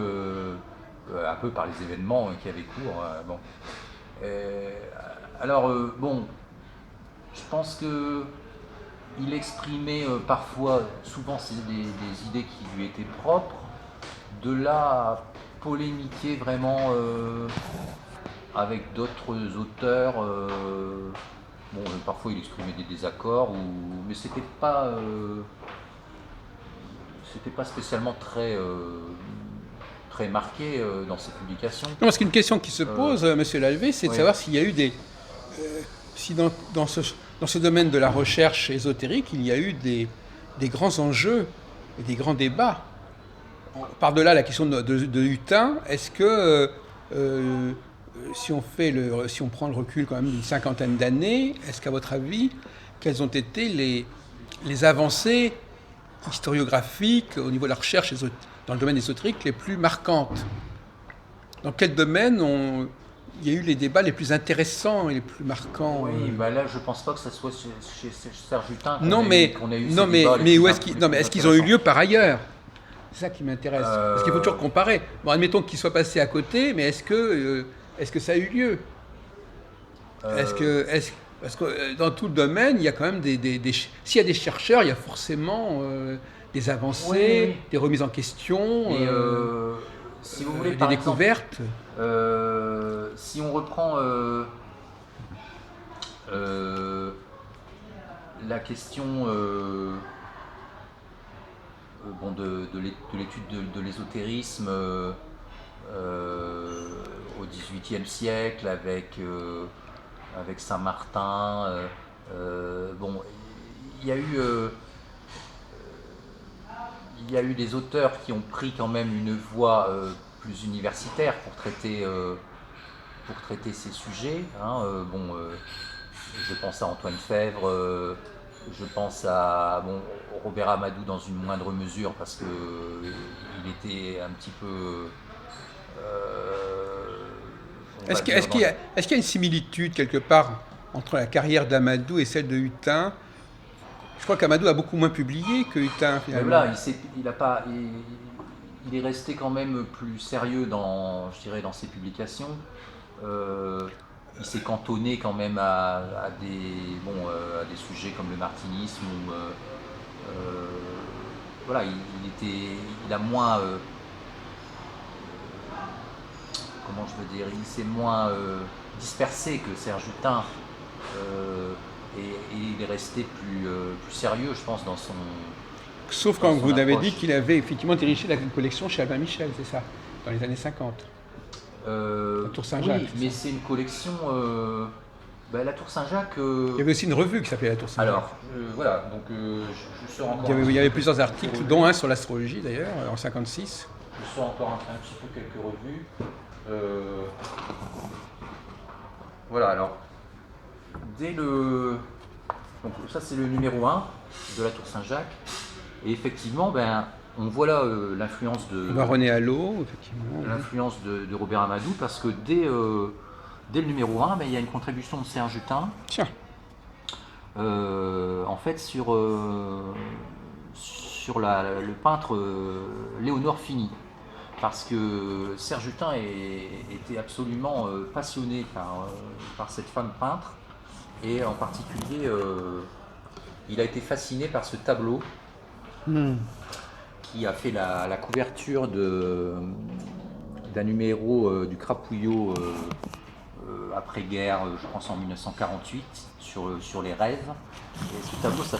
un peu par les événements qui avaient cours. Bon. Alors, bon, je pense que il exprimait parfois, souvent des idées qui lui étaient propres, de là à polémiquer vraiment avec d'autres auteurs. Bon, parfois il exprimait des désaccords, mais c'était pas spécialement très marqué dans ses publications. Non, parce qu'une question qui se pose, Monsieur Lalvé, c'est de savoir s'il y a eu si dans ce domaine de la recherche ésotérique, il y a eu des grands enjeux et des grands débats. Par-delà la question de Hutin, est-ce que si on prend le recul quand même d'une cinquantaine d'années, est-ce qu'à votre avis, quelles ont été les avancées historiographiques au niveau de la recherche dans le domaine ésotérique les plus marquantes? Dans quel domaine il y a eu les débats les plus intéressants et les plus marquants? Oui, bah là je pense pas que ça soit chez Serge Hutin qu'on a eu est-ce qu'ils ont eu lieu par ailleurs? C'est ça qui m'intéresse. Parce qu'il faut toujours comparer. Bon, admettons qu'il soit passé à côté, mais est-ce que ça a eu lieu? Parce que dans tout le domaine, il y a quand même s'il y a des chercheurs, il y a forcément des avancées, des remises en question, si vous voulez, des découvertes. Si on reprend la question de l'étude de l'ésotérisme au XVIIIe siècle avec Saint-Martin. Bon, il y a eu des auteurs qui ont pris quand même une voie plus universitaire pour traiter ces sujets. Je pense à Antoine Fèvre, je pense à Robert Amadou dans une moindre mesure parce que il était un petit peu. Est-ce qu'il y a une similitude quelque part entre la carrière d'Amadou et celle de Hutin? Je crois qu'Amadou a beaucoup moins publié que Hutin finalement. Voilà, il est resté quand même plus sérieux je dirais, dans ses publications. Il s'est cantonné quand même à des sujets comme le martinisme voilà, il a moins comment je veux dire, il s'est moins dispersé que Serge Hutin et il est resté plus sérieux, je pense, dans son. Sauf quand vous avez dit qu'il avait effectivement dirigé la collection chez Albin Michel, c'est ça, dans les années 50. La Tour Saint-Jacques. Oui, mais c'est une collection. La Tour Saint-Jacques. Il y avait aussi une revue qui s'appelait La Tour Saint-Jacques. Alors, voilà, donc je sors encore. Il y avait plusieurs articles, dont un sur l'astrologie d'ailleurs, en 56. Je sors encore un petit peu quelques revues. Voilà, alors. Donc, ça, c'est le numéro 1 de La Tour Saint-Jacques. Et effectivement, on voit là l'influence de. On voit René Allot, effectivement. L'influence de Robert Amadou, parce que dès le numéro 1, il y a une contribution de Serge Hutin. Tiens. En fait, sur le peintre Léonore Fini. Parce que Serge Hutin était absolument passionné par cette femme peintre. Et en particulier, il a été fasciné par ce tableau qui a fait la couverture d'un numéro du Crapouillot après-guerre, je pense en 1948, sur les rêves. Et ce tableau, ça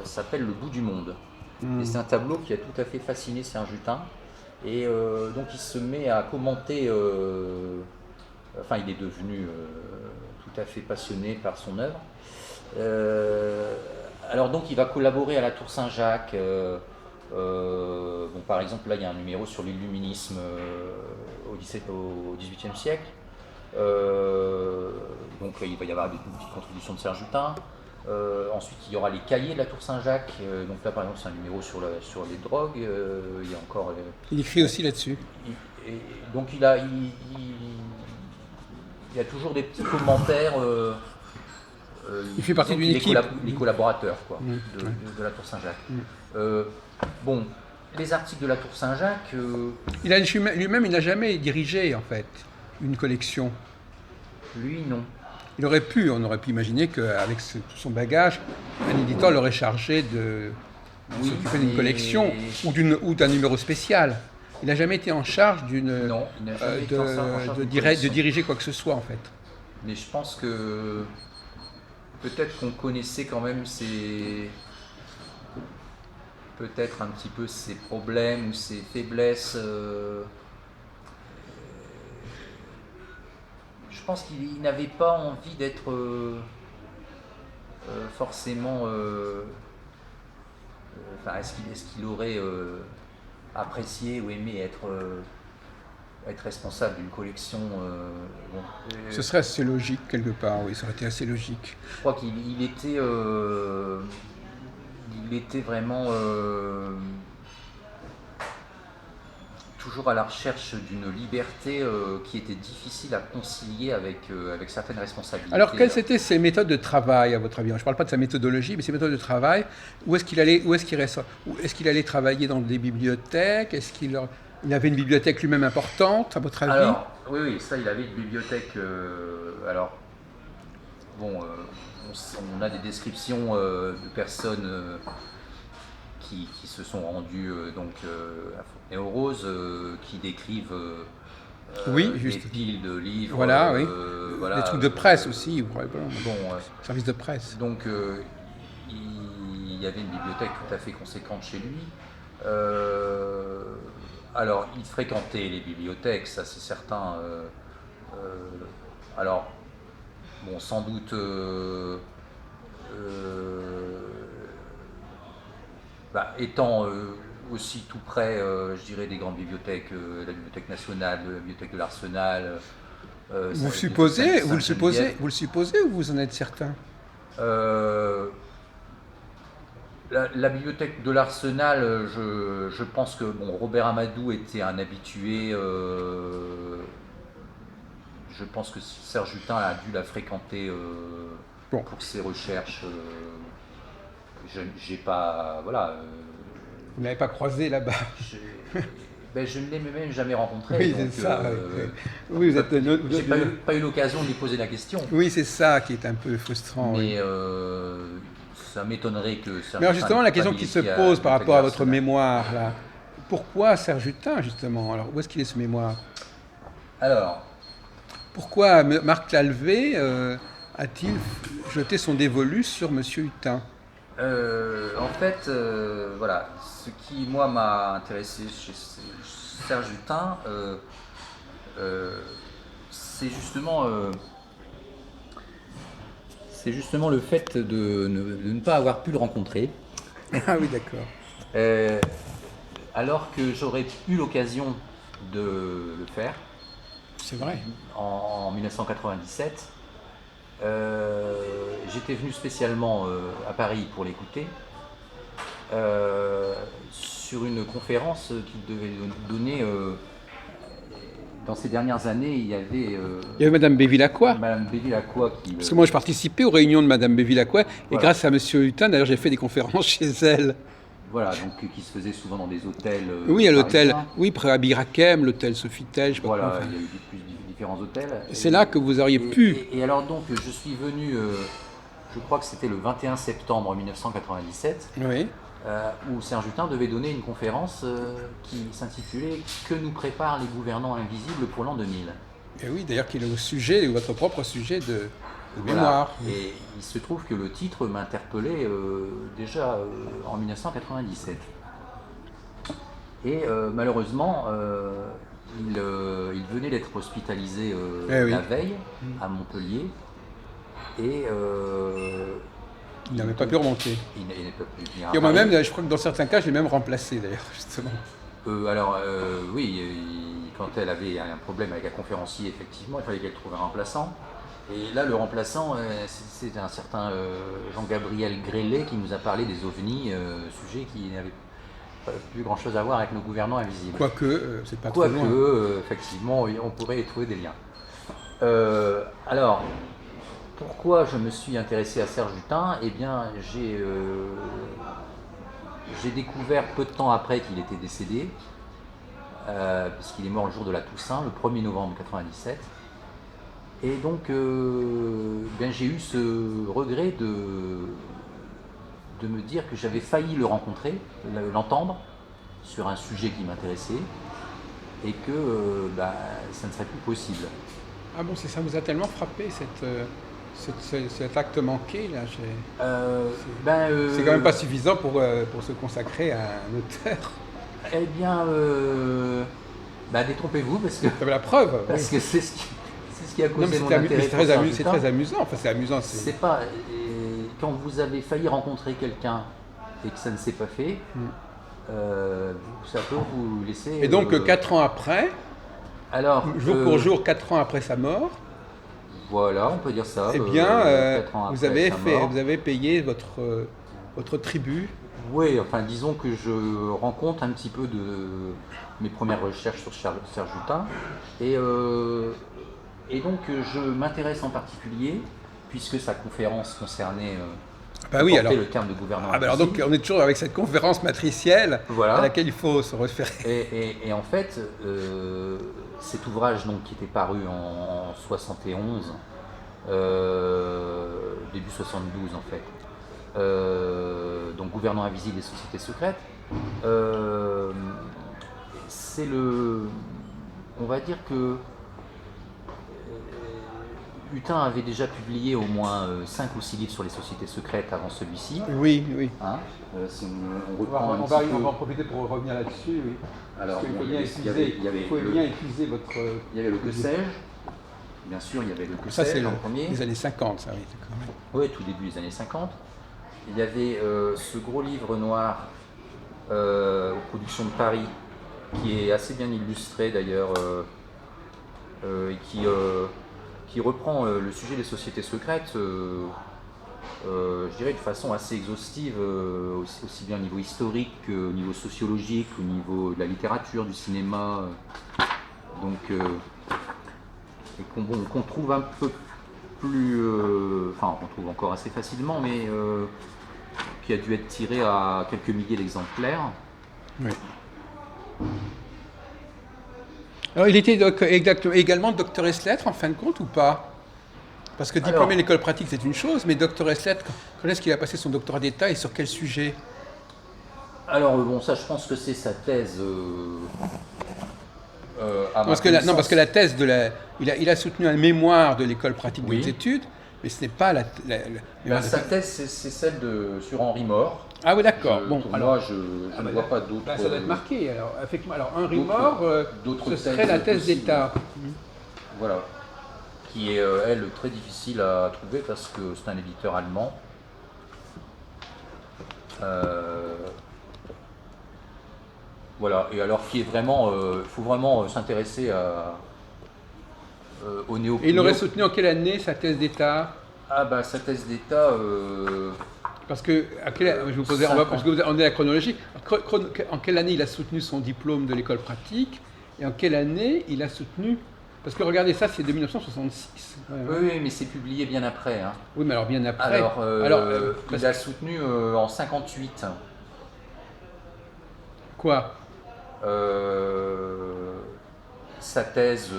s'appelle Le bout du monde. Et c'est un tableau qui a tout à fait fasciné Serge Hutin. Et donc il se met à commenter, il est devenu tout à fait passionné par son œuvre. Alors donc il va collaborer à la Tour Saint-Jacques Bon, par exemple, là, il y a un numéro sur l'illuminisme au XVIIIe siècle. Donc, il va y avoir une petite contribution de Serge Hutin. Ensuite, il y aura les cahiers de la Tour Saint-Jacques. Donc là, par exemple, c'est un numéro sur les drogues. Il y a encore. Il écrit aussi là-dessus. Donc, il y a toujours des petits commentaires. Il fait partie d'une équipe. Les collaborateurs quoi, de la Tour Saint-Jacques. Bon, les articles de la Tour Saint-Jacques. Lui-même, il n'a jamais dirigé, en fait, une collection. Lui, non. On aurait pu imaginer qu'avec tout son bagage, un éditeur l'aurait chargé de s'occuper d'une collection ou d'un numéro spécial. Il n'a jamais été en charge de diriger quoi que ce soit, en fait. Mais je pense que peut-être qu'on connaissait quand même peut-être un petit peu ses problèmes ou ses faiblesses. Je pense qu'il n'avait pas envie d'être forcément. Est-ce qu'il aurait apprécié ou aimé être responsable d'une collection Ce serait assez logique quelque part, oui, ça aurait été assez logique. Je crois qu'il était vraiment toujours à la recherche d'une liberté qui était difficile à concilier avec certaines responsabilités. Alors, quelles étaient ses méthodes de travail, à votre avis ? Je ne parle pas de sa méthodologie, mais ses méthodes de travail. Est-ce qu'il allait travailler dans des bibliothèques ? Il avait une bibliothèque lui-même importante, à votre avis ? Alors, oui, ça, il avait une bibliothèque. On a des descriptions de personnes qui se sont rendues à Fontenay-aux-Roses, qui décrivent des piles de livres. Voilà, oui. Des trucs de presse aussi, probablement. Service de presse. Donc, il y avait une bibliothèque tout à fait conséquente chez lui. Alors, il fréquentait les bibliothèques, ça c'est certain. Alors, bon, sans doute étant aussi tout près, je dirais, des grandes bibliothèques, la Bibliothèque nationale, la Bibliothèque de l'Arsenal. Vous le supposez ou vous en êtes certain ? La bibliothèque de l'Arsenal, je pense que Robert Amadou était un habitué. Je pense que Serge Hutin a dû la fréquenter pour ses recherches. J'ai pas, voilà. Vous ne l'avez pas croisé là-bas. Je ne l'ai même jamais rencontré. Oui, c'est ça. Oui, j'ai pas eu l'occasion de lui poser la question. Oui, c'est ça qui est un peu frustrant. Mais ça m'étonnerait que Serge Hutin. Mais alors justement, la question qui se pose par rapport à votre mémoire, là, pourquoi Serge Hutin, justement ? Alors, où est-ce qu'il est ce mémoire ? Alors. Pourquoi Marc Lalvé a-t-il jeté son dévolu sur M. Hutin ? En fait, voilà, ce qui, moi, m'a intéressé chez Serge Hutin, c'est justement le fait de ne pas avoir pu le rencontrer. Ah oui, d'accord. Alors que j'aurais eu l'occasion de le faire. C'est vrai. En 1997. J'étais venu spécialement à Paris pour l'écouter sur une conférence qu'il devait donner dans ces dernières années. Il y avait Madame Bévilacqua. Madame Bévilacqua qui. Parce que moi je participais aux réunions de Madame Bévilacqua et grâce à Monsieur Hutin, d'ailleurs j'ai fait des conférences chez elle. Voilà, donc qui se faisait souvent dans des hôtels. Oui, à l'hôtel. Oui, près à Birakem, l'hôtel Sofitel, je sais pas voilà, quoi. Il y a eu différents hôtels. C'est là que vous auriez pu. Et alors donc, je suis venu, je crois que c'était le 21 septembre 1997, où Serge Hutin devait donner une conférence qui s'intitulait « Que nous préparent les gouvernants invisibles pour l'an 2000 ». Et oui, d'ailleurs, qui est le sujet, votre propre sujet de mémoire. Et il se trouve que le titre m'interpellait déjà en 1997. Et malheureusement, il venait d'être hospitalisé la veille à Montpellier. Et Il n'avait pas pu remonter. Il n'est pas pu venir à Et Paris. moi-même, je crois que dans certains cas, je l'ai même remplacé d'ailleurs, justement. Oui, quand elle avait un problème avec un conférencier, effectivement, il fallait qu'elle trouve un remplaçant. Et là, le remplaçant, c'est un certain Jean-Gabriel Grellet qui nous a parlé des ovnis, sujet qui n'avait pas plus grand-chose à voir avec nos gouvernants invisibles. Quoique, c'est pas trop loin. Quoique, effectivement, on pourrait y trouver des liens. Alors, pourquoi je me suis intéressé à Serge Hutin? Eh bien, j'ai découvert peu de temps après qu'il était décédé, puisqu'il est mort le jour de la Toussaint, le 1er novembre 1997. Et donc, j'ai eu ce regret de me dire que j'avais failli le rencontrer, l'entendre, sur un sujet qui m'intéressait, et que ça ne serait plus possible. Ah bon, ça vous a tellement frappé, cet acte manqué là. C'est quand même pas suffisant pour se consacrer à un auteur. Eh bien, détrompez-vous parce que. Vous avez la preuve. Parce oui. que c'est ce qui a causé mon intérêt. C'est très amusant. Enfin, c'est amusant. C'est pas quand vous avez failli rencontrer quelqu'un et que ça ne s'est pas fait, ça peut vous laisser. Et donc 4 ans après. Alors, jour pour jour, 4 ans après sa mort. Voilà, on peut dire ça. Eh bien, vous avez payé votre tribut. Oui, enfin, disons que je rends compte un petit peu de mes premières recherches sur Serge Hutin. Et donc, je m'intéresse en particulier, puisque sa conférence concernait le terme de gouvernement. Alors donc, on est toujours avec cette conférence matricielle voilà. À laquelle il faut se référer. Et en fait, cet ouvrage donc, qui était paru en 71, début 72 en fait, donc Gouvernement invisible et sociétés secrètes, on va dire que Hutin avait déjà publié au moins 5 ou 6 livres sur les sociétés secrètes avant celui-ci. Oui. Hein, si on reprend on va en profiter pour revenir là-dessus. Oui. Alors, il faut bien utiliser votre. Il y avait le Que sais-je. Bien sûr, il y avait le Que sais-je. Ça, c'est en premier. Les années 50, ça, oui. Oui, tout début des années 50. Il y avait ce gros livre noir aux productions de Paris, qui est assez bien illustré d'ailleurs, et qui reprend le sujet des sociétés secrètes, je dirais de façon assez exhaustive, aussi bien au niveau historique qu'au niveau sociologique, au niveau de la littérature, du cinéma, et qu'on trouve un peu plus, on trouve encore assez facilement, mais qui a dû être tiré à quelques milliers d'exemplaires. Oui. Alors, il était également docteur ès lettres en fin de compte ou pas? Parce que diplômé de l'école pratique c'est une chose, mais docteur ès lettres, quand est-ce qu'il a passé son doctorat d'État et sur quel sujet? Alors ça je pense que c'est sa thèse. Parce que la thèse il a soutenu un mémoire de l'école pratique des études, mais ce n'est pas sa thèse c'est celle sur Henri Mort. Ah oui, d'accord. Moi, je ne vois pas d'autres. Ça doit être marqué. Alors, effectivement, Henri Mort, ce serait la thèse d'État. Voilà. Qui est, elle, très difficile à trouver parce que c'est un éditeur allemand. Voilà. Et alors, qui est vraiment. Il faut vraiment s'intéresser au néo. Et il aurait soutenu en quelle année sa thèse d'État? Sa thèse d'État. Parce que, je vous posais, parce que on est à la chronologie. En quelle année il a soutenu son diplôme de l'école pratique et en quelle année il a soutenu. Parce que regardez, ça c'est de 1966. Oui, mais c'est publié bien après. Hein. Oui, mais alors bien après. Il a soutenu en 58. Quoi? Sa thèse.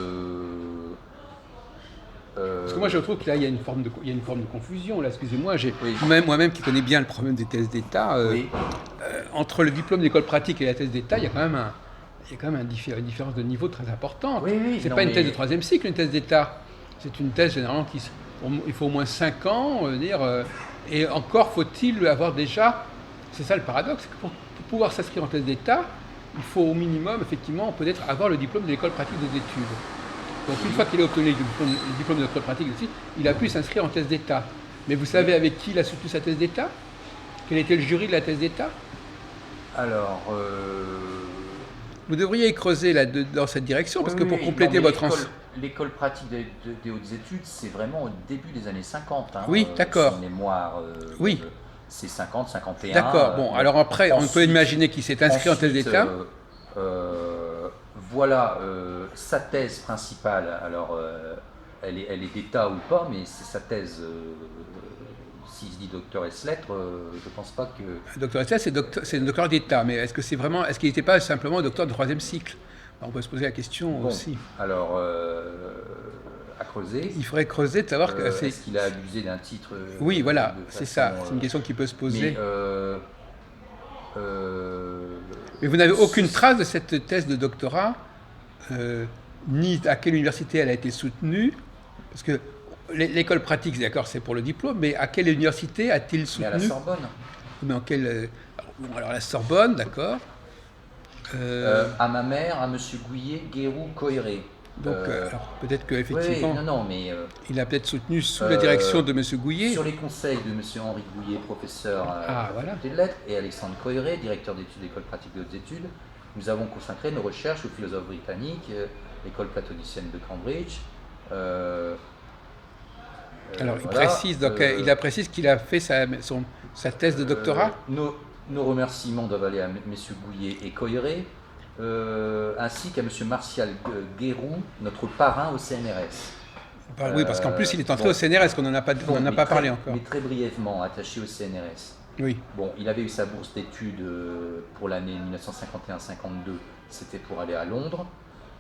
Parce que moi je trouve que là il y a une forme de confusion là, excusez-moi, moi-même qui connais bien le problème des thèses d'État, entre le diplôme d'école pratique et la thèse d'État, il y a quand même une différence de niveau très importante. C'est pas une thèse de 3e cycle, une thèse d'État. C'est une thèse généralement il faut au moins 5 ans, et encore faut-il avoir déjà, c'est ça le paradoxe, c'est que pour pouvoir s'inscrire en thèse d'État, il faut au minimum effectivement peut-être avoir le diplôme de l'école pratique des études. Donc une fois qu'il a obtenu le diplôme de l'école pratique, il a pu s'inscrire en thèse d'État. Mais vous savez avec qui il a soutenu sa thèse d'État? Quel était le jury de la thèse d'État? Alors, Vous devriez creuser dans cette direction, parce que oui, pour oui, compléter non, mais votre... l'école pratique des hautes études, c'est vraiment au début des années 50. Hein, Oui, d'accord. son mémoire, Oui, c'est 50, 51. d'accord. Bon, alors après, on peut imaginer qu'il s'est inscrit en thèse d'État. Voilà sa thèse principale. Alors, elle est d'État ou pas, mais c'est sa thèse. S'il se dit docteur ès lettres, je pense pas que. Docteur Estelle, c'est un docteur d'État, mais est-ce qu'il n'était pas simplement docteur de troisième cycle? On peut se poser la question Bon, aussi. alors, à creuser. Il faudrait creuser de savoir que Est-ce qu'il a abusé d'un titre Oui, voilà, de c'est façon, ça. C'est une question qui peut se poser. Mais, Mais vous n'avez aucune trace de cette thèse de doctorat, ni à quelle université elle a été soutenue, parce que l'école pratique, d'accord, c'est pour le diplôme, mais à quelle université a-t-il mais soutenu? à la Sorbonne. Mais en quelle... alors la Sorbonne, d'accord. À ma mère, à monsieur Gouillet, Guérou, Coiré. Donc, alors, peut-être Oui, qu'effectivement, non, mais il a peut-être soutenu sous la direction de M. Gouillet. sur les conseils de monsieur Henri Gouillet, professeur à voilà. la faculté de lettres, et Alexandre Coiré, directeur d'études de l'école pratique des hautes études, nous avons consacré nos recherches aux philosophes britanniques, l'école platonicienne de Cambridge. Alors, voilà, il précise qu'il a fait sa thèse de doctorat. Nos remerciements doivent aller à messieurs Gouillet et Coiré, ainsi qu'à monsieur Martial Guérou, notre parrain au CNRS. Oui, parce qu'en plus, il est entré au CNRS, qu'on n'en a pas, parlé encore. Mais très brièvement, attaché au CNRS. Oui. Bon, il avait eu sa bourse d'études pour l'année 1951-52, c'était pour aller à Londres,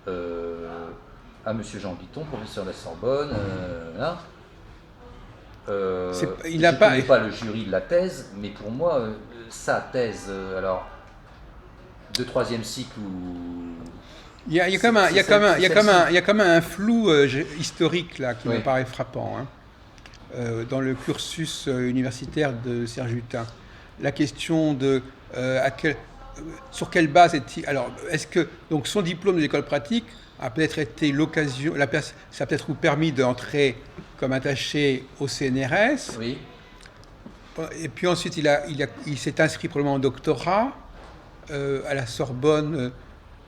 à monsieur Jean Guiton, professeur de la Sorbonne. Là. Je ne connais pas le jury de la thèse, mais pour moi, sa thèse, alors, de troisième cycle ou... Il y a quand même un flou historique là qui me paraît frappant dans le cursus universitaire de Serge Hutin. La question de sur quelle base est-il... Alors, est-ce que donc son diplôme de l'école pratique a peut-être été l'occasion, ça a peut-être permis d'entrer comme attaché au CNRS. Oui. Et puis ensuite, il s'est inscrit probablement en doctorat à la Sorbonne.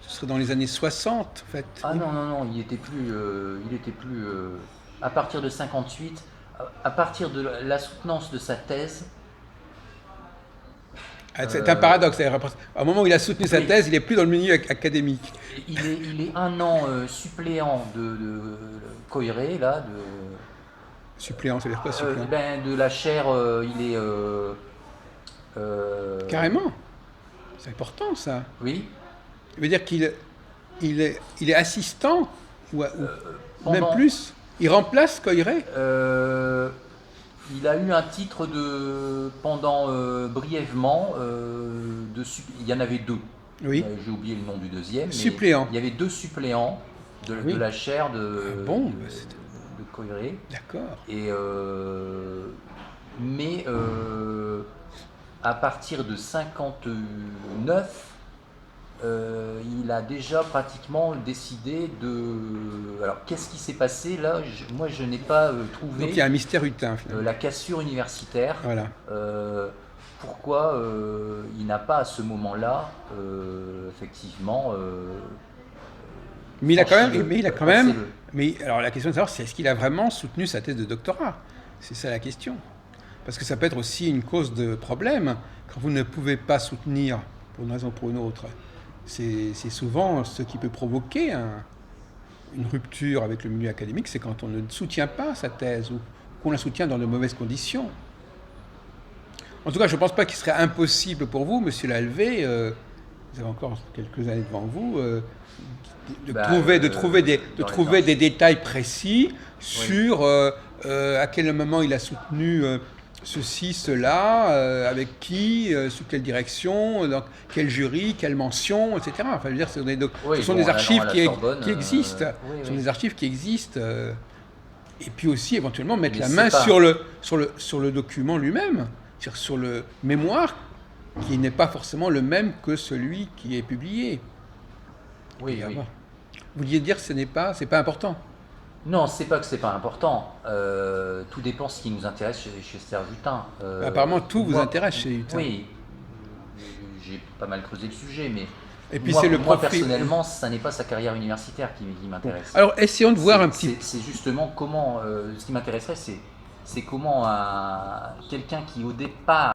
Ce serait dans les années 60, en fait. Ah non, il était plus, à partir de 58, à partir de la soutenance de sa thèse. C'est un paradoxe. Au moment où il a soutenu sa thèse, il n'est plus dans le milieu académique. Il est un an suppléant de Coiré, là. Suppléant, ça veut dire quoi, suppléant? De la chaire, il est... Carrément. C'est important, ça. Oui. Ça veut dire qu'il est assistant, ou même plus. Il remplace Coiré. Il a eu un titre pendant brièvement, il y en avait deux. Oui. J'ai oublié le nom du deuxième. Suppléant. Il y avait deux suppléants de la chaire de Coiré. D'accord. Mais à partir de 59, il a déjà pratiquement décidé de... Alors, qu'est-ce qui s'est passé là? Moi, je n'ai pas trouvé... Donc, il y a un mystère Hutin, finalement. La cassure universitaire. Voilà. Pourquoi il n'a pas, à ce moment-là, effectivement... mais il a quand même... Mais alors, la question de savoir, c'est est-ce qu'il a vraiment soutenu sa thèse de doctorat? C'est ça la question. Parce que ça peut être aussi une cause de problème. Quand vous ne pouvez pas soutenir, pour une raison ou pour une autre, c'est souvent ce qui peut provoquer une rupture avec le milieu académique, c'est quand on ne soutient pas sa thèse ou qu'on la soutient dans de mauvaises conditions. En tout cas, je ne pense pas qu'il serait impossible pour vous, monsieur Lalvé, vous avez encore quelques années devant vous, de trouver des détails précis sur à quel moment il a soutenu ceci, cela, avec qui, sous quelle direction, dans quel jury, quelle mention, etc. Enfin, je veux dire, ce sont des archives qui existent. Ce sont des archives qui existent. Et puis aussi, éventuellement, mettre la main sur le document lui-même, sur le mémoire, qui n'est pas forcément le même que celui qui est publié. Oui. Vous vouliez dire que c'est pas important? Non, c'est pas que c'est pas important. Tout dépend ce qui nous intéresse chez Servutin. Apparemment, tout vous Moi, intéresse chez Hutin. oui, j'ai pas mal creusé le sujet, mais Et puis c'est le moi profil. personnellement, ça n'est pas sa carrière universitaire qui m'intéresse. Alors, essayons de voir un petit. C'est justement comment. Ce qui m'intéresserait, c'est comment quelqu'un qui au départ